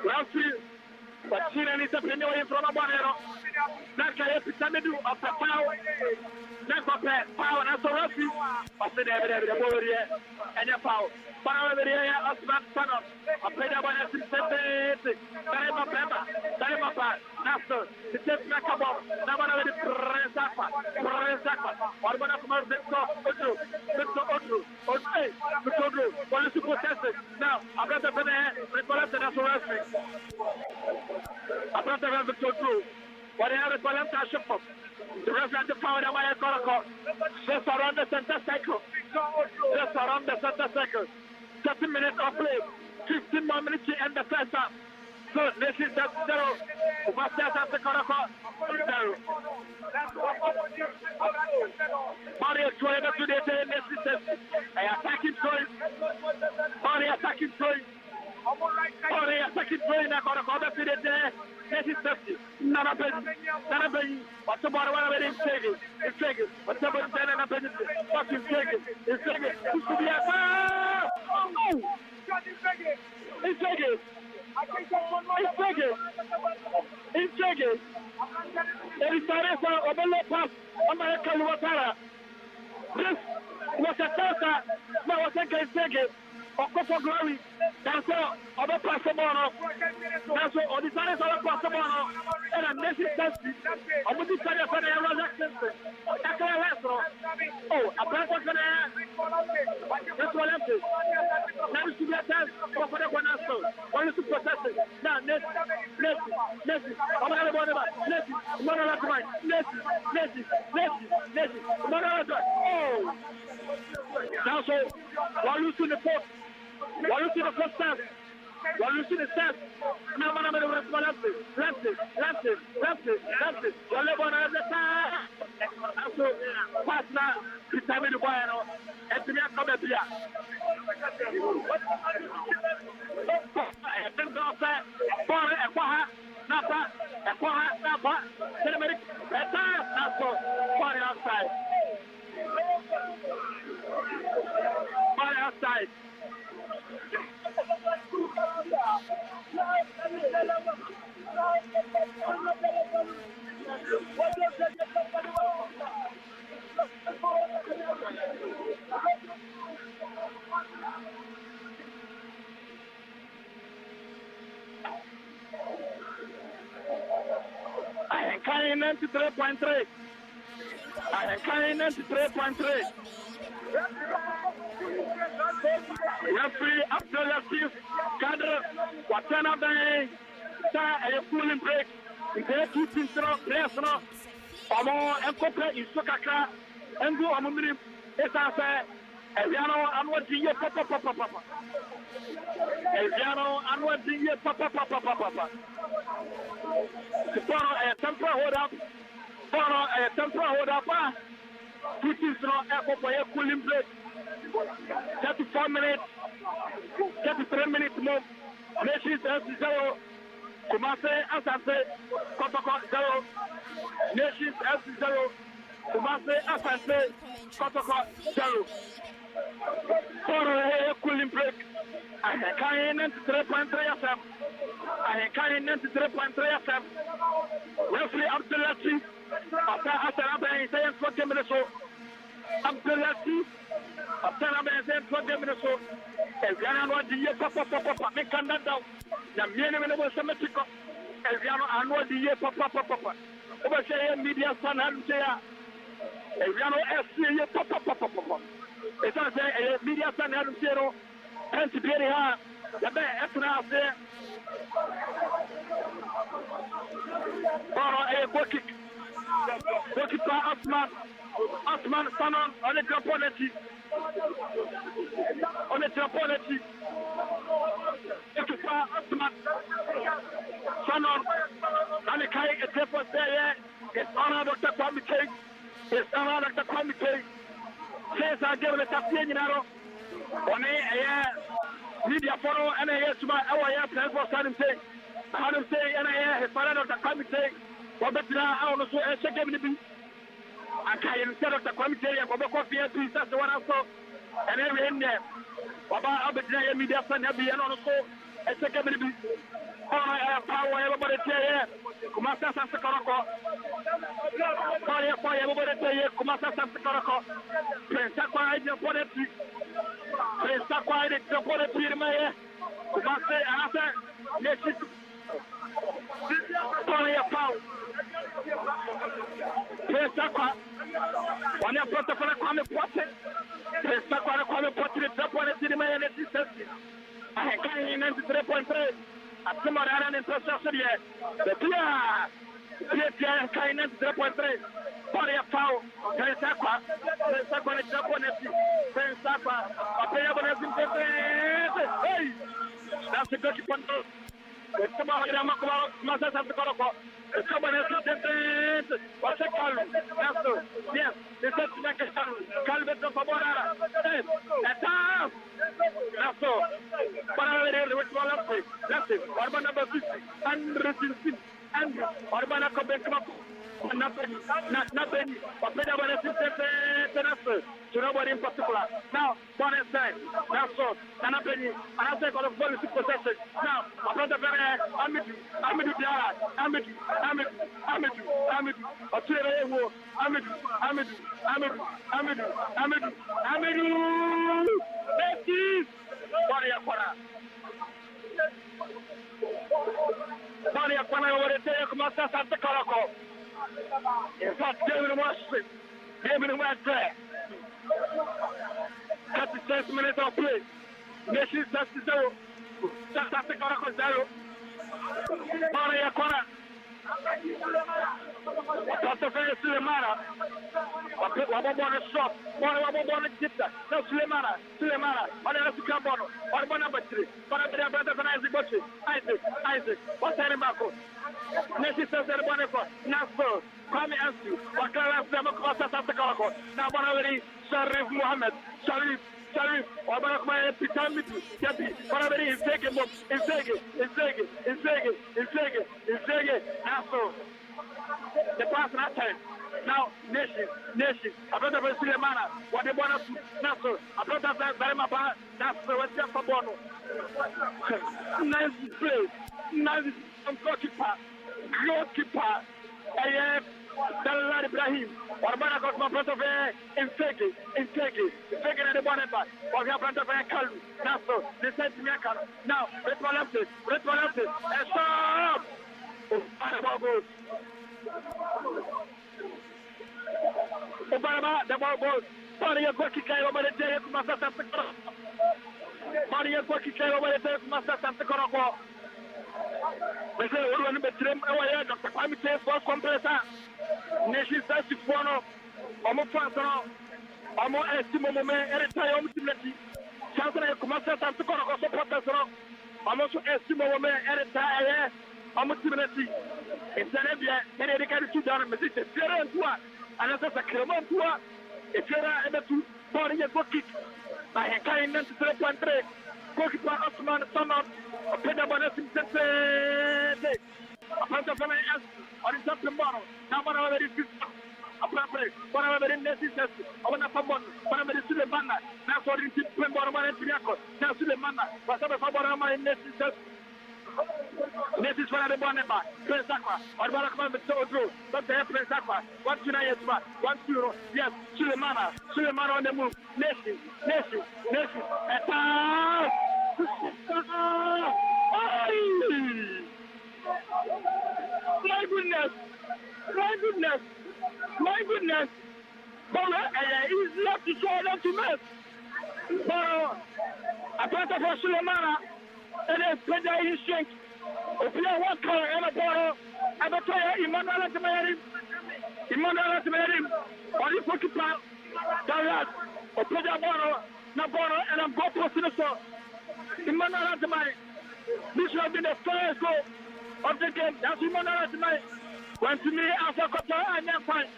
Rafi. But she needs to bring away from a banner. That's a pyramid of the power. That's power. That's a Rafi. I said every and your power. Power the area of Son. I played about a system. After the test Macabo, Namana Presapa, or one of my Otto, what is the protest? Now, I've got the banana, the national wrestling. I've got the Victor Drew. What I have a Palanta Shop. The rest of the power of my Koroko. Just around the center cycle. 30 minutes of play. 15 more minutes to end the first half. So this is the 0. What's that at the Koroko? 0. Mario Troy to the system. Attacking Troy. Mario attacking Troy. Mario attacking Troy. Now Koroko to the this is 50. Nana Benny. What's the matter when I'm taking? It's taking. What's the matter when I'm taking? What's it's taking? It's taking. Who's to be a oh no! It's taking. It's taking. There is a Obelo pass. American Watara. This was a Tata. Now I think it's taking. For glory. That's all. Other Passamano. That's all. Or the Saris are Passamano. And I'm necessary. I'm going to tell you for the Arizona. Oh, a brother for the that's what I'm saying. Now it's to be a test for the one also. One is to process it. Now, Nessie. I'm going to go about Nessie. One of the right. Nessie. One of the oh. Now, so, while you see the fourth. While you see the first step, while you see the step, now I'm going to left it. You're living on the time. So, pass now, it's time to buy it. And to me, I'm coming here. I think I'll say, for a Quaha, Napa, Cinematic, that's all, for the outside. For the outside. Ahenkan 93.3. Ahenkan 93.3. Referee Abdulatif Kader Watana Bay a cooling break. The two teams players no. Omo Enkope Isokaka Engu Omumiri Esase Eviano and what you papa papa papa. Eviano and what you papa papa papa. Follow a temper hold up. Follow a temper hold up. Which is not echo for a cooling break. 34 minutes. 33 minutes more. Nations S0. Kumase Asante. Kotoko 0. Nations S0. Kumase Asante. Kotoko 0. For a cooling break. Ahenkan 93.3 FM. Ahenkan 93.3 FM. Referee Abdulati. After Abe saying 20 minutes so. Abdulati. After Abe saying 20 minutes so. Eviano was the year papa make that down. The minimum was symmetrical. Eviano and was the year papa. Over say media son and say Eviano SC papa. It's not say media son and zero. And to be here, the best now say. A goal kick. Goalkeeper Osman Sanon on the opponent. On the opponent. Goalkeeper Osman Sanon. And the guy is there for there. It's honor Dr. Kwame. It's honor Dr. Kwame. Says I give it a few on a media follow and a smart our plan for Saddam say. Adam say and I have father Dr. Kwame. Robert I want to check him. I can instead of the committee and Bobo Coffee and Pieces, the one I saw, and every in there. Baba Albert media son have been on the show, and second minute. Oh, I have power, everybody tell you. Kumasa Sansakaro. Fire, everybody tell you. Kumasa Sansakaro. Prince Aqua, I just wanted to. Prince Aqua, I just wanted to. Kumasa, answer. Yes, fire, power. Prince Aqua. One of the protocol Kwame Potter. Prince Aqua, Kwame Potter, the Japan cinema and assistance. I can't 93.3. Tomorrow and infrastructure yet. The Pia kindness 0.3. Body of foul. Pensaqua. Pensaqua is Japanese. Pensaqua. A payable has been hey! That's a good control. Tomorrow, Masters of the Koroko. Someone has been what's a call? Yes, the second Calvin of Fabora. That's all. That's all. But I will that's it. Urban number 50. And Urban nothing. But Pedal assistant to nobody in particular. Now, one side. Now, so, Nanapenny, I take all of policy possession. Now, I brought the very Amidu, let's see. Body of Pana over the day of Master Santa Caraco. In fact, David West there. 36 minutes of play. Nation 0. Santa Caraco 0. Body of Pana. Dr. Ferris Sulemana. Wababona shop. Wababona Gita. No Sulemana. On the left Cambono. On number 3. But I'm the brother of Isaac Butcher. Isaac. What's that about? Nation says that one for Nassau. Kwame Ansu. Wakala Samakota Santa Caraco. Now one already. Sharif Muhammad. Sharif. Wabakma Pitamitu. Yapi. Whatever is taking book. Is taking. Nassau. The pass not time. Now, nation. I brought up a Sulemana. What they want to Nassau. I brought up that Barimaba. That's what's just for Bono. Nice place. Nice goalkeeper. I have Dalal Ibrahim. Warbana got my front of in taking at the bonnet back. Or we have front of Kalu. Nassau. They said to me, now, let's left it. And stop! Obama, the ball goes. Body of Koki over the day of Master Santa Coro. Body of Koki over the day of Master Santa Coro. We say, we're going to be trim away. Dr. Kwame says, first compressor. Nation says, Sifuano, Omofaso, Amo estimo moment anytime I'm timidity. Something I come out and to go to support us. I'm also estimo moment anytime I'm timidity. It's an area and they can do down a message. And that's a cremon to us. If you're able to body a book kick, I have kind of 3.3. Goalkeeper Osman Sonot, a pedagogue in the a punch of an S or in some tomorrow. Now, one of the appropriate, one of the necessary, one of the one of the Sulemana, now for the Pemborman and Pinaco, now Sulemana, whatever Faborama in necessary. This is one of the Bonema, Prince Aqua, or Barakman with Sodro, but they have Prince Aqua, 1 to 9, 1 0, yes, Sulemana on the move, Nation, attack! My goodness! He's left to show them to miss. A part of Sulemana, and then Pedro is strength. If you are one color and a bottle, I'm a player, Emmanuel to marry him, or you put it out, Dallas, or Pedro Bottle, Nabono, and I'm going to the store. Emmanuel to marry. This will be the first goal of the game. That's Emmanuel to marry. When to me, after Koto, and then fine.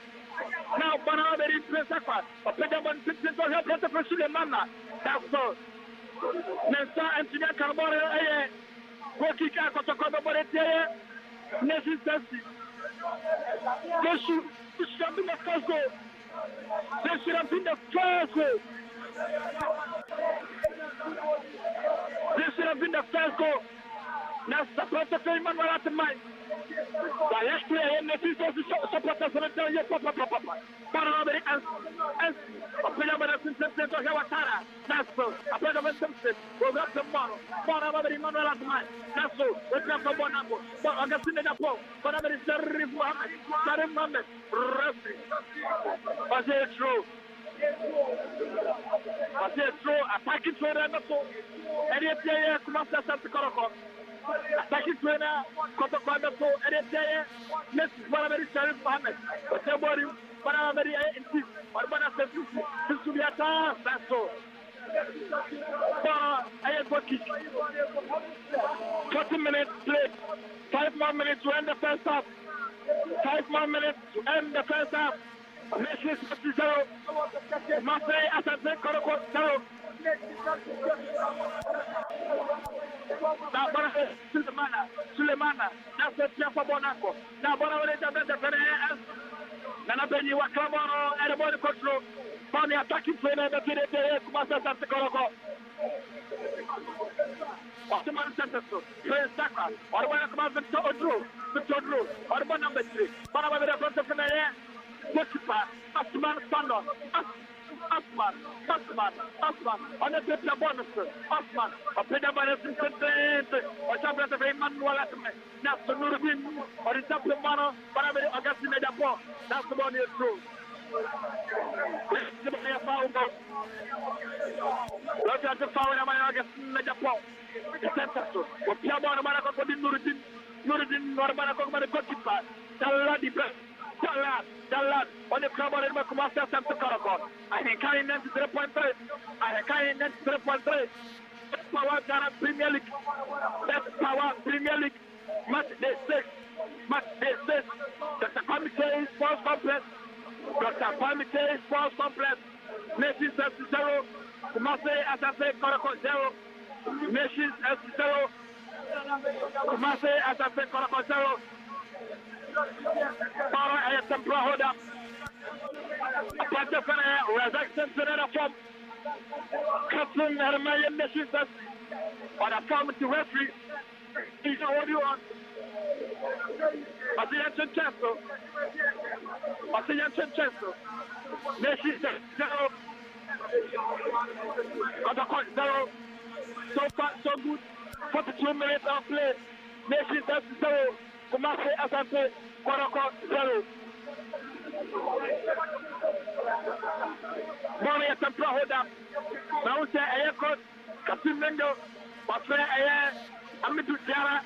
Now, Bana, very impressive. Or Pedro Bottle, for help to pursue the Mama. That's all. Nesta Anthony Carbone, Koki KOTOKO, necessity. This should have been the first goal. This should have been the first goal. This should have been the first goal. Now, support the famous one at the mind. But yesterday, in the future, support the cemetery, Papa. But already, and Since Hawatara, that's so. A player of Simpson, we'll have tomorrow. For our Emmanuel at mine, that's so. We'll come from one number. For Augustine in the Pope, for our Sarim Mohammed, referee. Was it true? Attacking trainer, and if they come after Santa Corocco. Attacking trainer, KOTOKO, and if they miss one of the Sarim Mohammed, but somebody. But I'm very insist. But I'm not this to be attacked. That's so. I have got 40 minutes played. 5 more minutes to end the first half. 5 more minutes to end the first half. Messi 0. Marseille ASANTE KOTOKO 0. Now, Sulemana. That's the chef of Monaco. Now, Nana Benny was Clamoro and the body control. Found the attacking trainer that did it there. Kumasa Santa Corocco. Ottoman Center, Prince Saka, or when I come out to Odro, or one number 3. But I'm the front of the air. Goalkeeper, Asman Sando, Asman. On the tip of bonus, Asman, a pedagogue in Content, or something of Emmanuel at me. Now, so Nurabin, or the top of Mano, but I'm Augustine at the ball. That's the one is true. Look at the foul of my Augustine at the ball. The center, or Piabon Manaco, Nuridin, Normanaco, the goalkeeper, Taladi Press. Dallas, on the club of the Kumasa Santa Corocco. Ahenkan 93.3. Ahenkan 93.3. BETPAWA Ghana Premier League. BETPAWA Premier League. Matchday 6. Dr. Kwame Sports Complex. Nations S0. Kumase ASANTE KOTOKO 0. Nations S0. Kumase ASANTE KOTOKO 0. Para a temporada roda. A plataforma Razak Central form. Captain Hermayan Nations on a form to referee. He's already on. Asian Chancellor. Nations 0. KOTOKO 0. So far, so good. 42 minutes of play. Nations 0. Kumase ASANTE KOTOKO 0. Morning at the Prohoda. Now say Ayakot, Kasim Mendo, Wafre Ayer, Amitu Jara,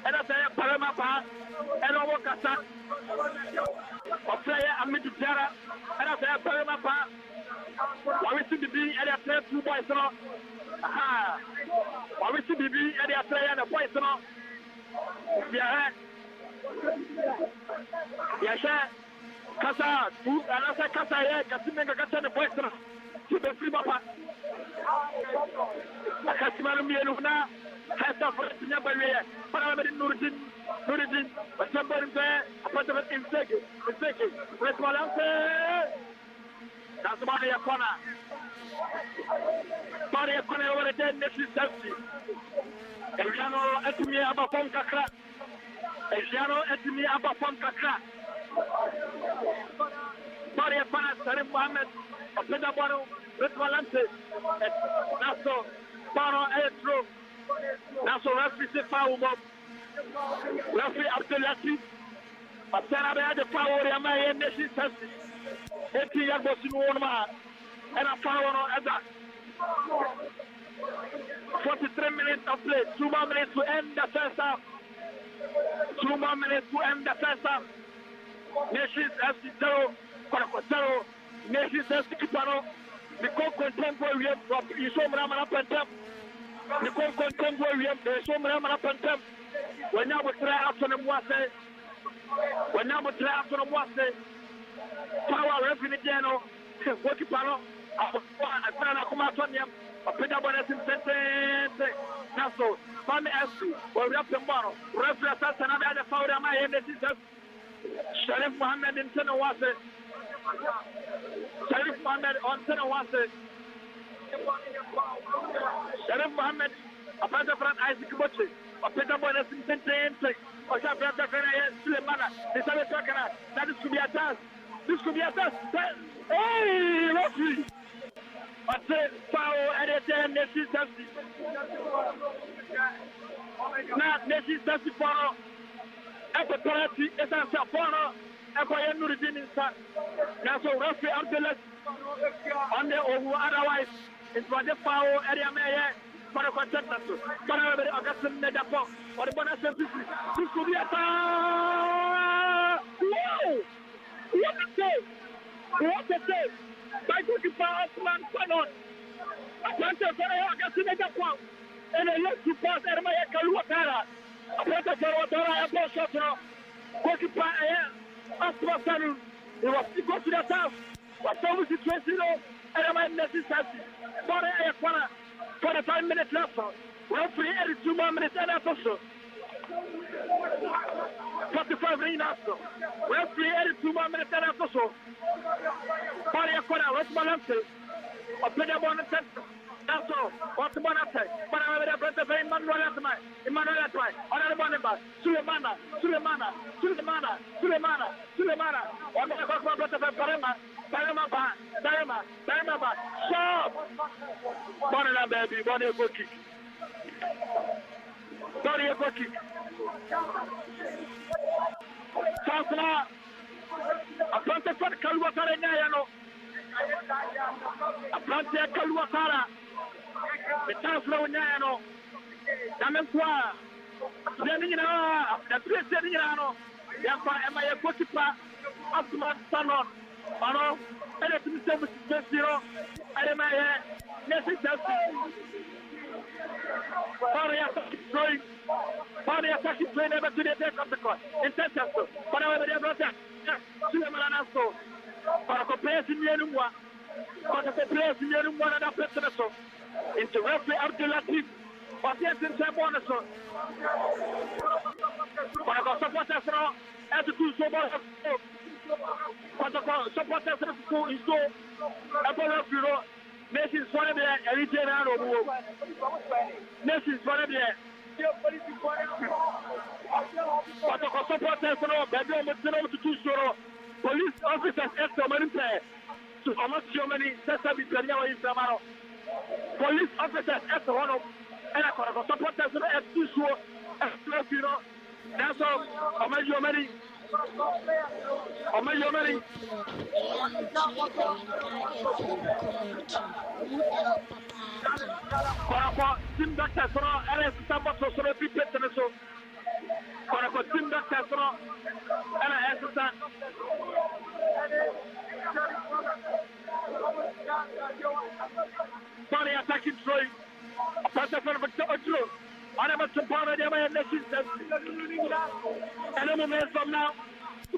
and I say Paramapa, and Owokasa. Wafre Amitu Jara, and I say Paramapa, Why we see the B and the 2 boys on? Aha. Why we see the B and the 3 and the boys on? Yeah. Yes, sir. Kasa, two, and I said Kasa, yeah, Kasimanga Kasa, the boys on. To the free papa. Kasiman Miana has a friend in Yabaria, but I'm in Nuridin, but somebody there, a part of it in second, Where's my answer? That's Maria Kona. Maria Kona over the dead next is empty. Eliano Etimi Abafon Kakra. Eliano Etimi Abafon Kakra. Maria Kona, Sarim Mohammed, of Pedabano, Retmalante, Naso, Baro Etro, Naso Rafi Fawum, Rafi Abdelatif, Masana had the power of my nation. 80 years was in one man, and a power on other. 43 minutes of play, 2 more minutes to end the first half. 2 more minutes to end the first half. Nations FC 0, Koroko 0, Nations FC Kipano, the contemporary of Isomrama Pantem, the contemporary of Isomrama Pantem. When I would try after them was when I would try after them was power revenue general, what you panel, I found a command a pedagogy sentence. Now, so, Family FC, or we have tomorrow, reference and other power of my end. Sharif Mohammed in Tenawase, Sharif Mohammed on Tenawase, Sharif Mohammed, a brother from Isaac Butcher, a pedagogy sentence, or some brother from Sulemana, the Sabbath Takana, that is to be a task. This could be a test. Hey, referee! I say foul at the end. Nation Dusty. Not Nation Dusty for a penalty. It's a Sapona. A Koyan Nuridin inside. Now, so referee Abdullah on the over otherwise. It's for the foul area mayor for a contestant. But I will Augustin Medapo or the bonus. This could be a foul. Wow! What a save! What a save! By goalkeeper Osman Fanon. Atlanta Ferreira gets in the point. And a left to pass Ermaya Kaluatara. Atlanta Ferreira, a ball shot. Goalkeeper Osman Fanon. He was to go to the south. Was almost situation. Ermaya necessity. For the 5 minutes left. Referee every 2 more minutes and that's also. 45 minutes. Referee every 2 more minutes and that's also. Paria Kona, West Balance. A better one center. That's all. What's the one attack? But I have a better very Emmanuel Atmai. Emmanuel Atmai. Another one about Sulemana. One of the better Parama. Parama. Sharp. Bonana baby, body a good kick. Body a good kick. Chancellor. A planted for Kaluatara Nayano. A planted Kaluatara. The Chancellor Nayano. Namenswa. Zenina. The President Yano. Yampa Emma Kotipa. Osman Sanon. Ano. Anything 7-0. Emma. Necessary. Paria attacking play never to the attack of the court. Intention. But I will never attack. Sulemanaso. Para a comparison, Yenua. Para a comparison, Yenua and a person. Into referee Abdelatif. But yes, in Sabonaso. Para a supporters as a two so much. Para a supporters in so. Apollo Bureau. Nations one of the Eritrean Nations one of the but the supporters police officers extra money to almost Germany, Sesame Piano in Samaro. Police officers extra one of and I supporters at two show as that's all. How much your money? How much your money? Para Tim Doctor Sono, RS Samba Sono Pipet so. Para Tim Doctor Sono, RS Funny attacking Troy. Passa for Victor Otro. On a match of power, they may let it. And a moment from now,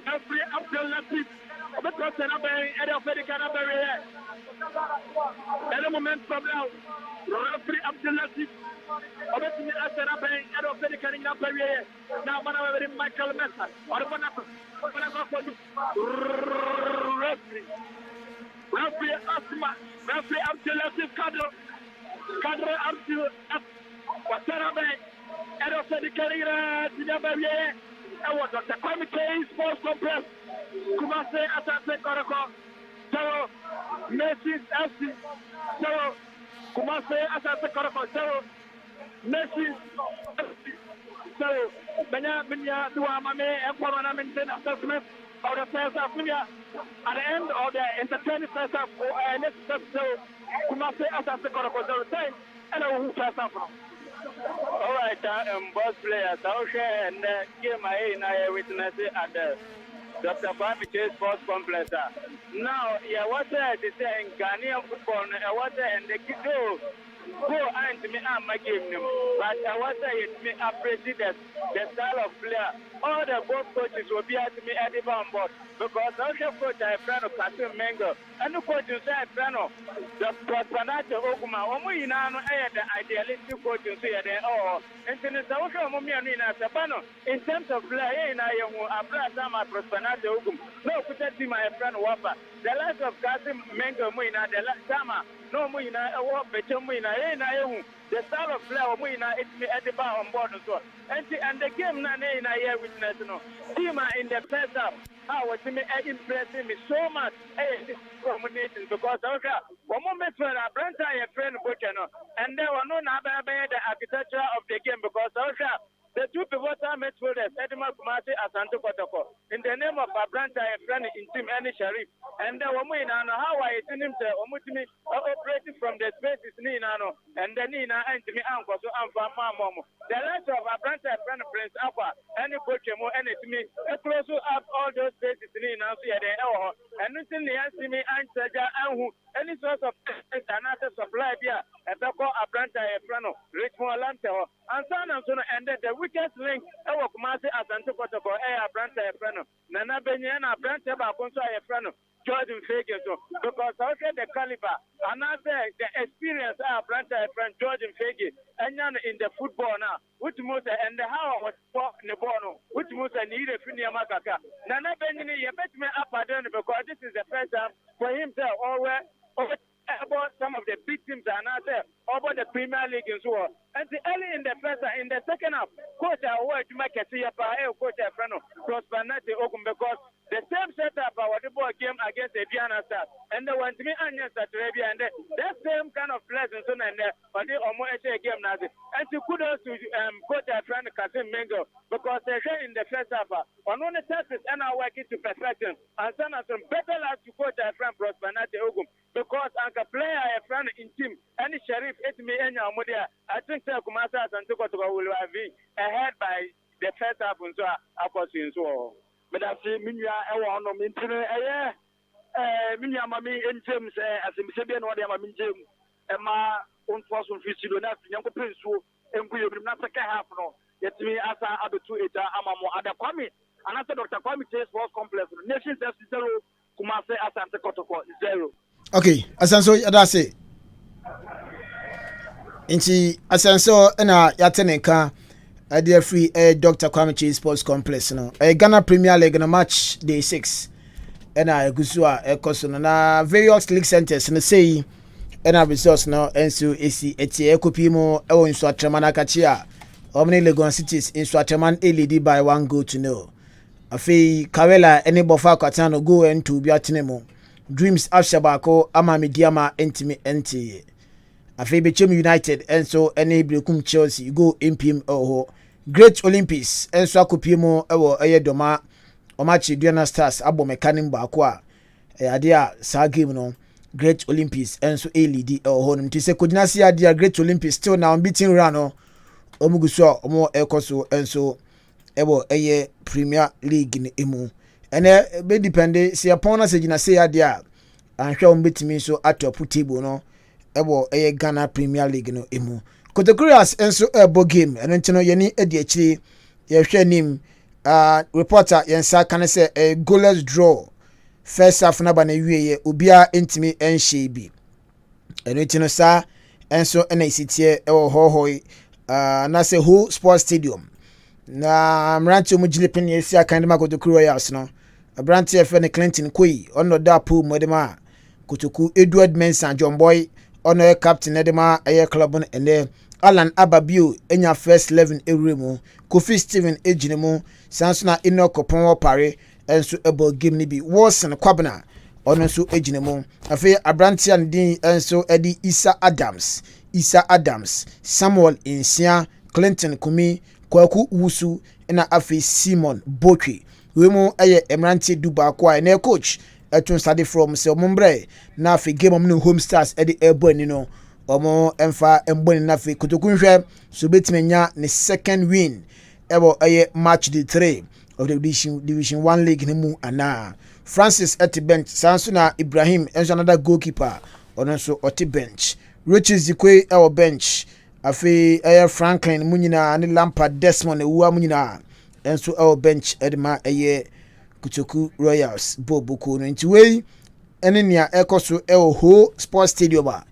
every Abdul Latif. Because another Ahenkan and a moment from now, every Abdul Latif. Obviously, as an Ahenkan now, one of the Michael Mesa. Or referee Asma, referee Abdul Latif Kadro Abdul Watanabe, and also the career to the barrier. And what Dr. Kwame Sports Complex, Kumase Asante Koroko, so Messi FC, so Kumase Asante Koroko, so Messi FC, so Benya Duamame and Corona maintain assessment of the first half at the end of the entertaining first half or next step, so Kumase Asante Koroko, so time and who first half. All right, boss players, I'll share and give my I witness at the Dr. Kwame Sports Complex. Now, yeah, what I say in Ghanaian football, what and the kid go and me my game, but I was saying me appreciate the style of player. All the both coaches will be at me at the board because also coach I friend of Kasim Mengo and the coach is a friend of the Prospanato Okuma. Omuinano the idealistic coach you see there. Oh, and then it's also Mumianina Sabano in terms of player in I apply some Prospanato Okum. No, put that to my friend Wapa. The last of Kasim Mengo Muina, the last summer. No, Muina, a walk, but Muina, the style of player Muina, it's me at the bar on board as well. And the game, Nane, I hear witness, no. Tima in the first half, I was impressing me so much. This combination because one moment when I brand a friend, and there were no the architecture of the game because the two pivotal midfielders, Edema Kumasi, ASANTE KOTOKO, in the name of Abranta, a friend in Team Any Sharif, and the woman how I seen him to Omutimi operating from the spaces Ninano, and then Nina and me uncle, so I'm from Mamomo. The rest of Abranta, friend of Prince Aqua, any Pochemo, any to me, close up all those spaces Nina, and nothing see me and Saja and who any source of another supply here, and the call Abranta, a friend of Richmond Lanto, and son and son, and the weakest link, our Kumasi ASANTE KOTOKO, Abranta, a friend of Nana Benyana, Abranta, Baconso, a friend of Jordan Fagan, because also the caliber, another the experience of Abranta, a friend Jordan Fagan, and in the football now, which most and the how was fought in the ball, which most I need a Finia Makaka. Nana Benyana, you bet me up, I don't because this is the first time for himself, about some of the big teams are not there, over the Premier League and so on. And early in the first, in the second half, coach I want to make a coach a friend of Prosperity Okum because the same setup our football game against the Diana Stars, and they want me Anya Saturabia, and that same kind of pleasant and or the almost game now. And to kudos to coach a friend Kasim Mengo because they share in the first half on one surface and are working to perfection and some better lads to coach a friend Prosperity Okum because a player a friend in team any Sheriff it me any Amodia. I think Kumasa ASANTE KOTOKO will have been ahead by the first half and so so. But I see Minya Ewan of Minton, Minya Mammy in James, as in Sabian or the Mammy Jim, and my own person fishing enough, young Prince, and we will not take a half no. Yet me as I have to it, Amamo, Ada Kwame, and after Dr. Kwame Sports Complex, Nations FC 0, Kumase ASANTE KOTOKO 0. Okay, Asanso, that's it. Inti Asanso, and Ahenkan. Dear free Dr. Kwame Sports Complex no Ghana Premier League no match day 6 and I gusua ekoso no na various league centers no say and results no enso esi etie ekopimo ewo nso atrama na kachi a Omni Legon Cities nso atraman lead by 1-0. Afei Kawela ene bofa kwata no go into bi atenemu Dreams Afshabako ama mediama entimi enti Afei Bechem United enso ene Brekum Chelsea go MPM oho Great Olympics enso akopimo ewo doma MATCHDAY Stars abo mekanim baako a ade a sa game no Great Olympics enso lead oho nti se kodinasi ade a Great Olympics still now beating run no omuguso omo ekoso enso ewo Premier League ni emu ene be depende se yapon na se gina se ade a anhwɛ wɔn betumi nso atop table no ɛwɔ ɛyɛ Ghana Premier League no emu. Kotokurias nso ɛbɔ game ɛno nti no yɛni edi akyire yɛhwɛ nim reporter yɛnsa kan sɛ a goalless draw first half na ba na wie obia ntimi ɛnhyɛ bi ɛno nti no saa ɛnso ɛna isitie ɛwɔ hɔhɔ na sɛ whole sports stadium na mmerante mu gyile pen yɛsi akan de ma Kotoku Royals no abrante ɛfɛ ne Clinton Koyi ɔno da pool mu de ma Kotoku Edward Mensah John Boy ɔno captain de ma ɛyɛ club no ɛnɛ Alan Ababio enya first 11 ewremu Kofi Steven ejinemu sansuna Enoch Kopon pare enso ebo game ni bi Wilson Kwabena ono nso ejinemu afi abrante an din enso edi Isa Adams Samuel Insia Clinton Kumi Kwaku Wusu na afi Simon Bokwe wemu eye emrante duba kwa na coach etun study from se omombre na afi game omno Home Stars edi ebo ni no omo emfa emboni na fe Kotoku nhwe so betimenya ne second win ebo aye matchday 3 of the division 1 league nemu ana Francis at the bench Sansuna Ibrahim enso another goalkeeper ono so oti bench Richie Zikwe ewo bench afi aye Franklin munyina ne Lampard Desmond ewua munyina enso ewo bench edema aye Kotoku Royals bobuko no nti wei ene nia ekoso ewo ho sports stadium ba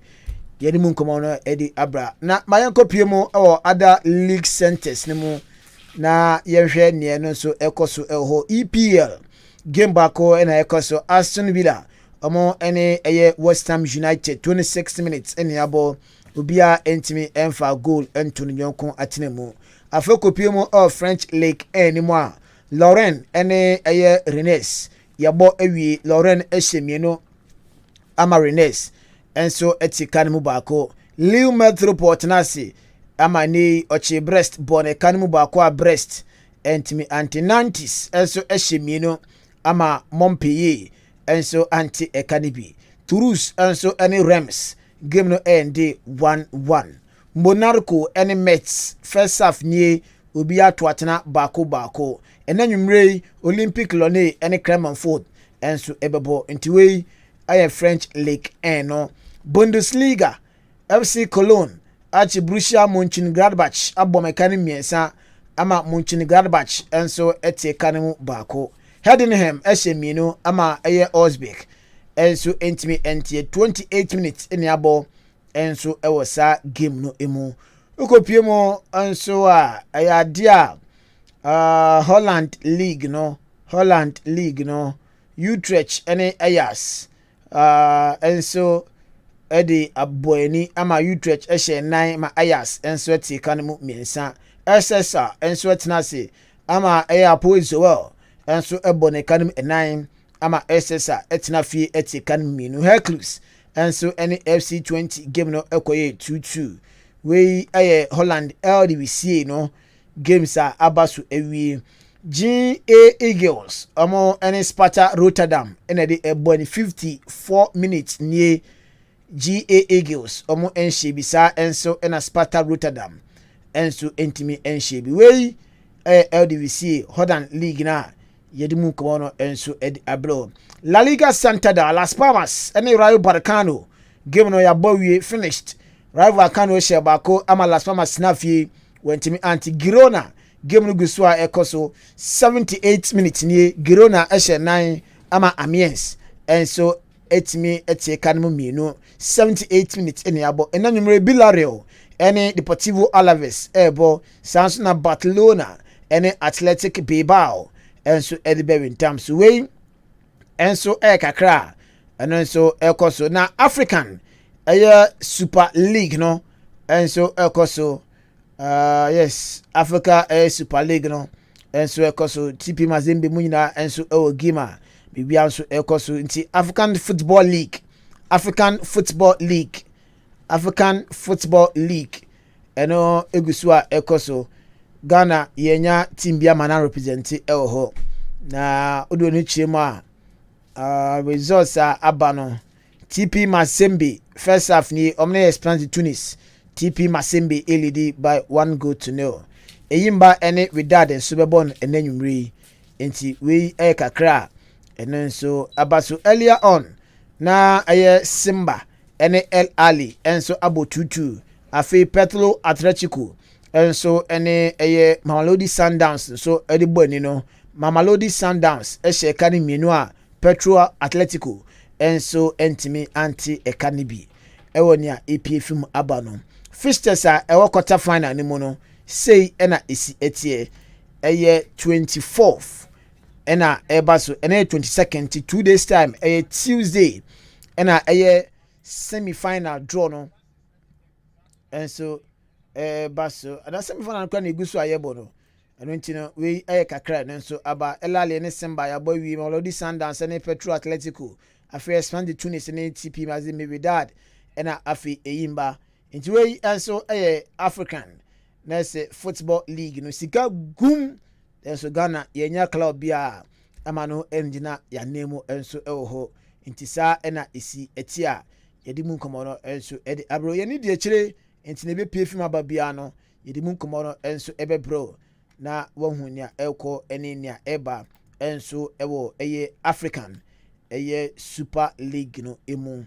yɛde mu nkɔmɔ no ɛde abra na mayanko piemo ɛwɔ other league centers ne mu na yɛhwɛ ne no nso ɛkɔ so ɛwɔ EPL game baako ɛna ɛkɔ so Aston Villa ɔmo ɛne ɛyɛ West Ham United 26 minutes ɛne abɔ obia entimi ɛmfa goal ɛnto no nyɔnko atena mu afeko piemo of French League ɛne mu a Lorraine ɛne ɛyɛ Rennes yɛbɔ awie Lorraine ɛhyɛ mieno ama Rennes enso eti kan mu baako Lille Metroport nasi ama ni ochi Brest bone kan mu baako a Brest entimi anti Nantes enso ehye ama Montpellier enso anti ekanibi Toulouse enso any Reims game no end 1-1 Monaco any Metz first half nie obi atoatena baako enanwumrei Olympic Lyonnais any Clermont enso ebebo ntiwei aye French League 1 no Bundesliga FC Cologne achi Borussia Mönchengladbach abomekani miensa ama Mönchengladbach enso etie kanu baako Heidenheim mienu ama eye Osbeek enso entimi entie 28 minutes eni abo enso ewo sa game no emu ukopiemo enso a ayadia Holland League no Utrecht ene Ajax enso edi aboyeni ama Utrecht ehye 9 ma Ajax enso eti kanemu miensa SSA enso etinase ama Apoel enso ebone kanemu 9 ama SSA etina fie eti kanemu minu Hercules enso any FC20 game no ekoye 2-2 we Holland LDVC no games a abasu ewie GA Eagles omo any Sparta Rotterdam ene de ebone 54 minutes nie GA Eagles omo enhye bi sa enso ena Sparta Rotterdam enso entimi enhye bi wei LDVC Holland League na yedimu kono enso edi ablo La Liga Santander Las Palmas ene Rayo Vallecano game no ya bowie finished Rayo Vallecano she bako ama Las Palmas na fie wentimi anti Girona game no gusua ekoso 78 minutes nie Girona ehye 9 ama Amiens enso etimi etie kanemu mienu 78 minutes eni abo enanwumre Villarreal ene Deportivo Alaves ebo sanso na Barcelona ene Athletic Bilbao enso edibewin terms wey enso kakra enso ekoso na African Super League no enso ekoso yes Africa Super League no enso ekoso TP Mazembe munyina enso gima bibia nso ekoso nti African Football League eno egusua ekoso Ghana yenya team bia mana represent ho na odo no chiema results abano TP Mazembe first half ni omne Esperance Tunis TP Mazembe lead by 1-0 eyimba ene Wydad Subebon enanwumre enti we kakra eno nso abaso earlier on na Simba ene El Ali enso abo 2-2 afi Petro Atletico enso ene Mamelodi Sundowns so ediboni no Mamelodi Sundowns ehye ka ni mienu a Petro Atletico enso entimi anti ekanibi ewoni a EPFM aba no fixtures a quarter final ni mu no sei ena esi etie 24th ena eba so ena 22nd to 2 days time Tuesday ena semi final draw no enso baso ada semi final kwa na egusu ayebo no eno ntino we kakra nenso aba elale ne Simba ya boy wi Mamelodi Sundowns ne Petro Atletico afi expand Tunis ne TP Mazembe Wydad ena afi eyimba nti we enso African na se football league no sika gum enso Ghana yenya club bia amano engina ya nemo enso ho nti sa ena esi etia yedi mu nkomo no enso edi abro ye ni de kire nti ne be PFM aba bia no yedi mu nkomo no enso ebe bro na wahu nia elko eni nia eba enso ewo African Super League no emu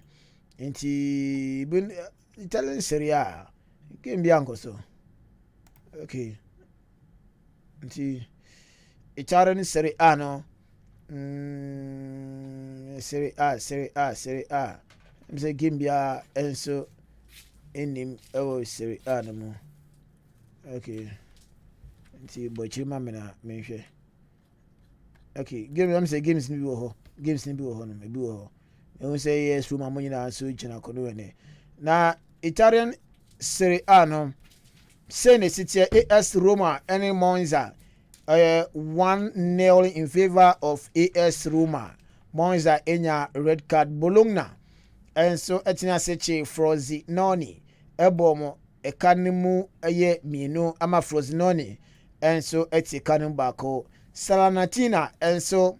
nti bin Italian Serie A game bia nkoso okay nti Italian Serie A no Serie A mse game bia enso enim ewo Serie A no mo okay nti bochi mamena menhwe okay game am say games ni bi wo ho no me bi wo ho e say yes room amonyina so china kono wene na Italian Serie A no say ne sitie AS Roma any Monza 1-0 in favor of AS Roma. Monza enya red card. Bologna and so etina seche Frosinone ebomo ekanimu mienu ama Frosinone and so eti kanu bako Salernitana and so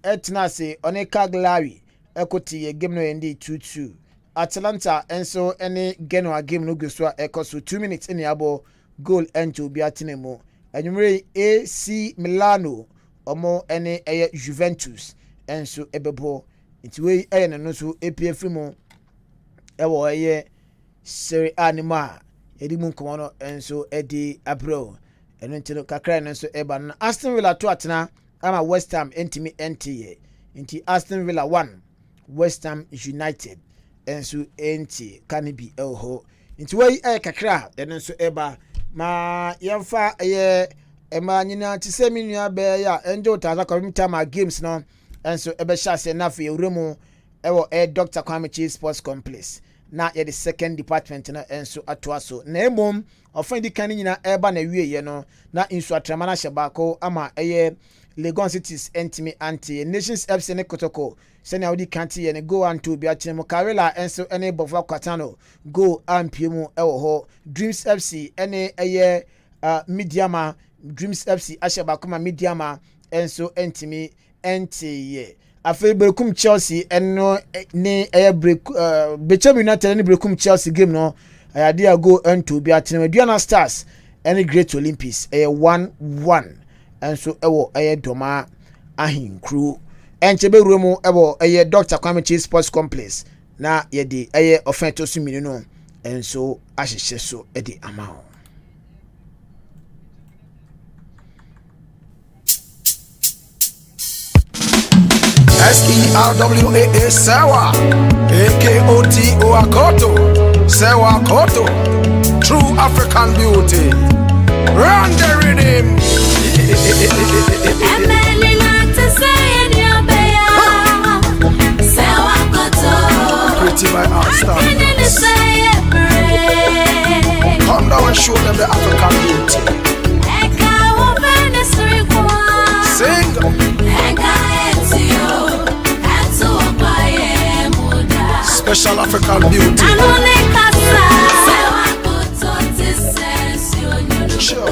etina se Oneka Glawi ekoti ye game no endi 2-2 Atalanta and so any Genoa game no guswa ekoso 2 minutes in abo goal ento bi atinemu Enyumre AC Milano omo ene Juventus enso ebebo ntiwe no so EPFM mo ewo Serie A ni ma yedi mu nkomo no enso edi abro eno ntino kakra no so eba na Aston Villa to atena ama West Ham entimi entiye nti Aston Villa 1 West Ham United enso enti kanibi elho nti we kakra eno so eba ma yemfa ema nyina tisemi nua be ya enjo taza community ma games no enso ebe shase na fe uremu ewo Dr. Kwame Sports Complex na ye the second department na enso atoaso na emom ofandi kan nyina eba na wieye no na insu atrama na shebako ama Legon Cities entimi anti Nations FC ne Kotoko sene audi kanti ye ne go and to bia chinemo Karela enso ene Bova Kwatano go ampiemu ewo ho Dreams FC ene Mediama Dreams FC ashebakoma Mediama enso entimi entiye afi brekum Chelsea eno ne Bechem United ne brekum Chelsea game no ayade go ento bia chinemo Diana Stars ene Great Olympics 1-1 enso ewo doma Ahenkan enchebe rumu ewo Dr. Kwame Sports Complex na yedi offento suminu no enso ahihye so edi amao SERWAA Sewa AKOTO Akoto Sewa Koto True African Beauty Run the rhythm Emily like to say in your bay Sewa Koto Pretty by Outstar Come down and show them the African beauty Sing Special African beauty. Sure.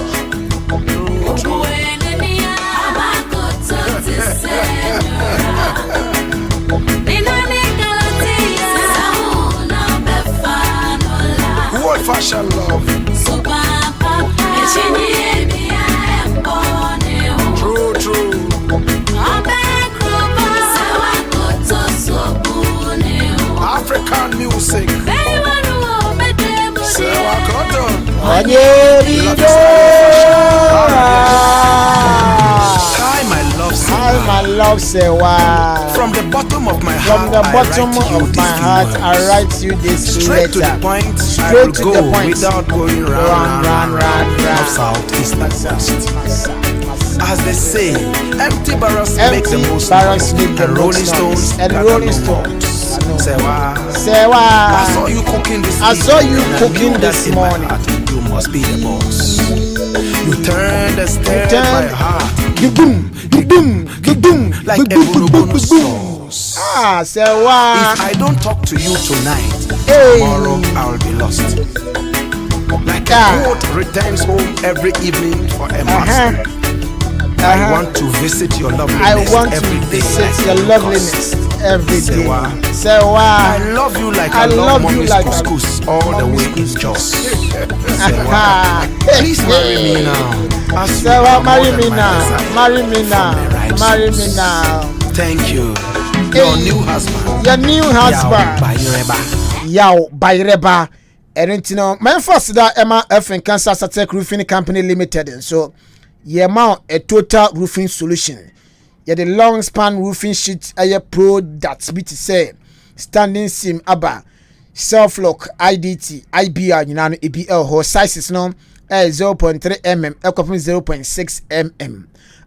World fashion love. True, true. African music. Sewa Koto. Hi, my love, Sewa. Hi, my love, Sewa. From the bottom of my From heart, the bottom of my heart, I write you this straight to letter. the point. I Straight will to go the point. without going round, north, south, east, and west. As they say, empty barrels make the most noise, and rolling stones gather no more. Sewa, I saw you cooking this morning. You must be the boss. You turned the stirred my heart. Like a boom sauce. Sewa. If I don't talk to you tonight, tomorrow I'll be lost. Like a goat returns home every evening for a master. I want to visit your loveliness every day. Sewa, I love you like I love mommy's couscous all the way in Jos. Sewa, please marry me now. Sewa, marry me now. Marry me now. Marry me now. Thank you. Your new husband. Your new husband. Yao Bayreba. And you know, my first that Emma Ahenkan Satek Roofing Company Limited. And so ye mount a total roofing solution. Ye the long span roofing sheet a pro that's bit say standing seam aba self lock IDT IBR you know ABL ho sizes no 0.3 mm equipment 0.6 mm.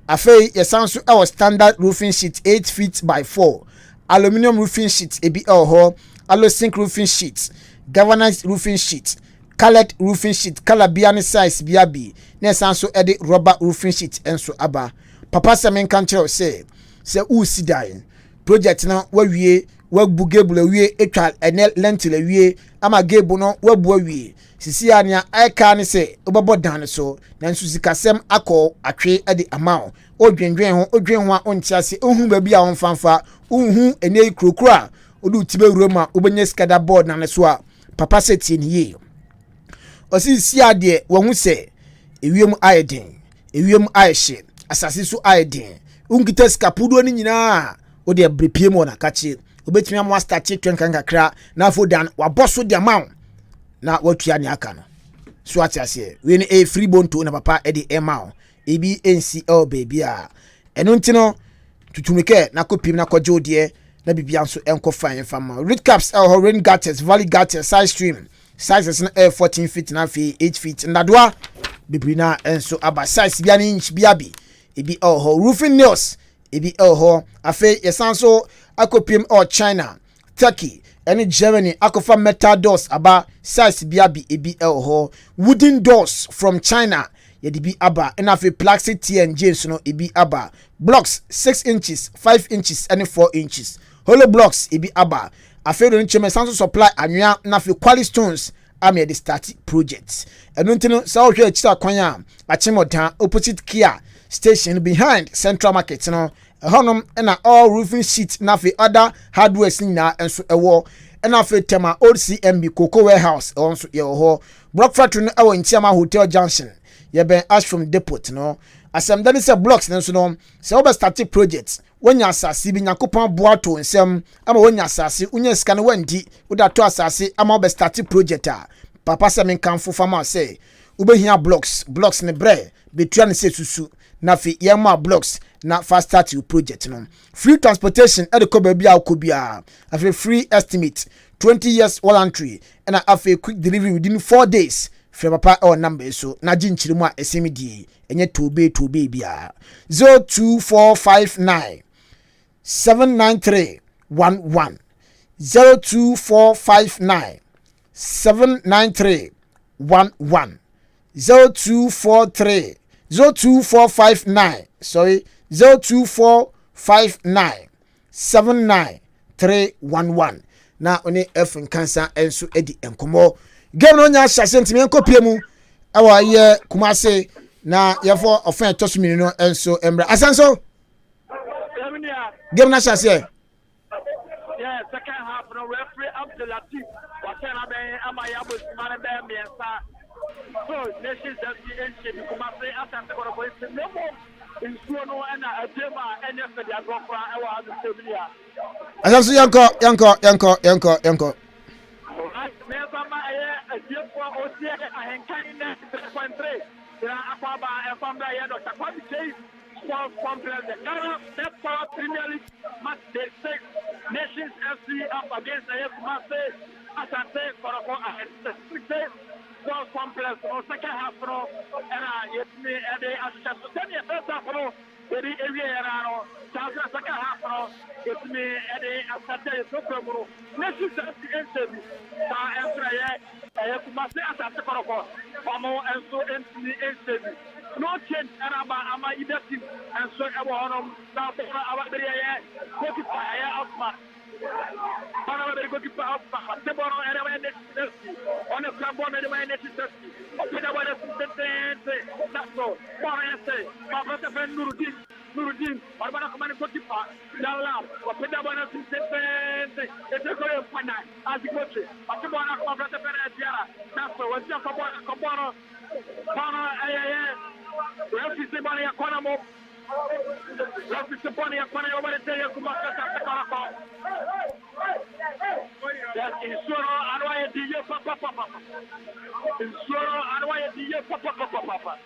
Afei ye sound so our standard roofing sheet 8 feet by 4 aluminium roofing sheet ABL ho allo zinc roofing sheet galvanized roofing sheet colored roofing sheet color biane size biabi na sound so edit rubber roofing sheet enso aba. Papa Samen Cantrell say usi dying project na wawie wabu gable wie etwa enel lentil wie ama gable no wabu wie sisi ania aka ne say obabo dan so na nsu sikasem akọ atwe ade amao odwendwen ho a ontiase ohun ba bia onfanfa ohun ene krokro odu tibe roma obenye skada board na ne so a papa say tie ne ye osi si ade wo hu say ewiem ayeden ewiem ayehye asase so ayeden unkita skapudo ni nyina o de brepie mo na kache obetimi am start twen kankakra na afo dan waboso de amaw na watua ne aka no so atiase we ni a free bonto na papa e de emaw ebi NCL baby a eno ntino tutumike na kopim na kwaje ode na bibia nso enko fan fama red caps rain gutters valley gutters side stream sizes na 14 feet na 8 feet ndadoa bibrina enso aba size bia ni inch bia bi ebi roofing nails ebi afi yesanso akopim China Turkey and Germany akofa metal doors aba size biabi ebi wooden doors from China yedibi aba and afi plastic TNJ no ebi aba blocks 6 inches 5 inches and 4 inches hollow blocks ebi aba afi do ncheme sanso supply anwea na afi quality stones am the start projects enu ntino sa ohwe achira kwan a achimodan opposite Kia station behind Central Market no honum na all roofing sheet na fe other hardwares na enso ewo na fe tema old CMB Cocoa warehouse onso ye ho block factory no awo Nchiama Hotel Junction ye ben ash from depot no asem that is a blocks no so no se oba start project wonya asase bi Yakopon boato nsem ama wonya asase unya sika no wandi woda to asase ama oba start project a papa Samen kanfo fama say ubehia blocks ne bre betua ne se susu na fi yema blocks na fast start your project no free transportation at the kobia okobia afi free estimate 20 years warranty and afi quick delivery within 4 days from papa or number so na jinchirimu a SMD enye to be bia 02459 793 11 02459 793 11 0243 02459 sorry 02459 79311 na oni Ahenkan enso edi enkomo game no nya hyase ntimi enkopie mu awa ye kumase na yefo ofen tosumini no enso emra asanso game na hyase yeah second half no referee Abdulatif wasena ben amayabo simane ben miensa so nations that the NCB kumase asante koroko isemo insuo no na adema NF dia gofra e wa adu sebia asanso yanko Mesama a year for Osia Ahenkan 3.3. Aquaba and Fambra Dr. Kwame Sports Complex, the Ghana BETPAWA Premier League MATCHDAY 6 Nations FC up against the ASANTE KOTOKO Ahenkan Sports Complex on second half and yes me and they associate so tell me first half very area second half yes me and they associate so promo Nations FC NCB Kumasi Asante Koroko, Omo and so NCB. No change ama either team and so our area goalkeeper Osman. Panama goalkeeper Osman. The ball on a club on the necessity. Open our that's all. My brother friend Nuruddin, or one of my goalkeeper, Dalla, open the one of the it's a good one as the coach. Open one of my brother friend that's all. What's your Cobono? Referee money a corner mo. Referee money a corner over the day of Kumaka. Yes, Insuro, Arway, DJ Papa. Insuro, Arway, DJ Papa.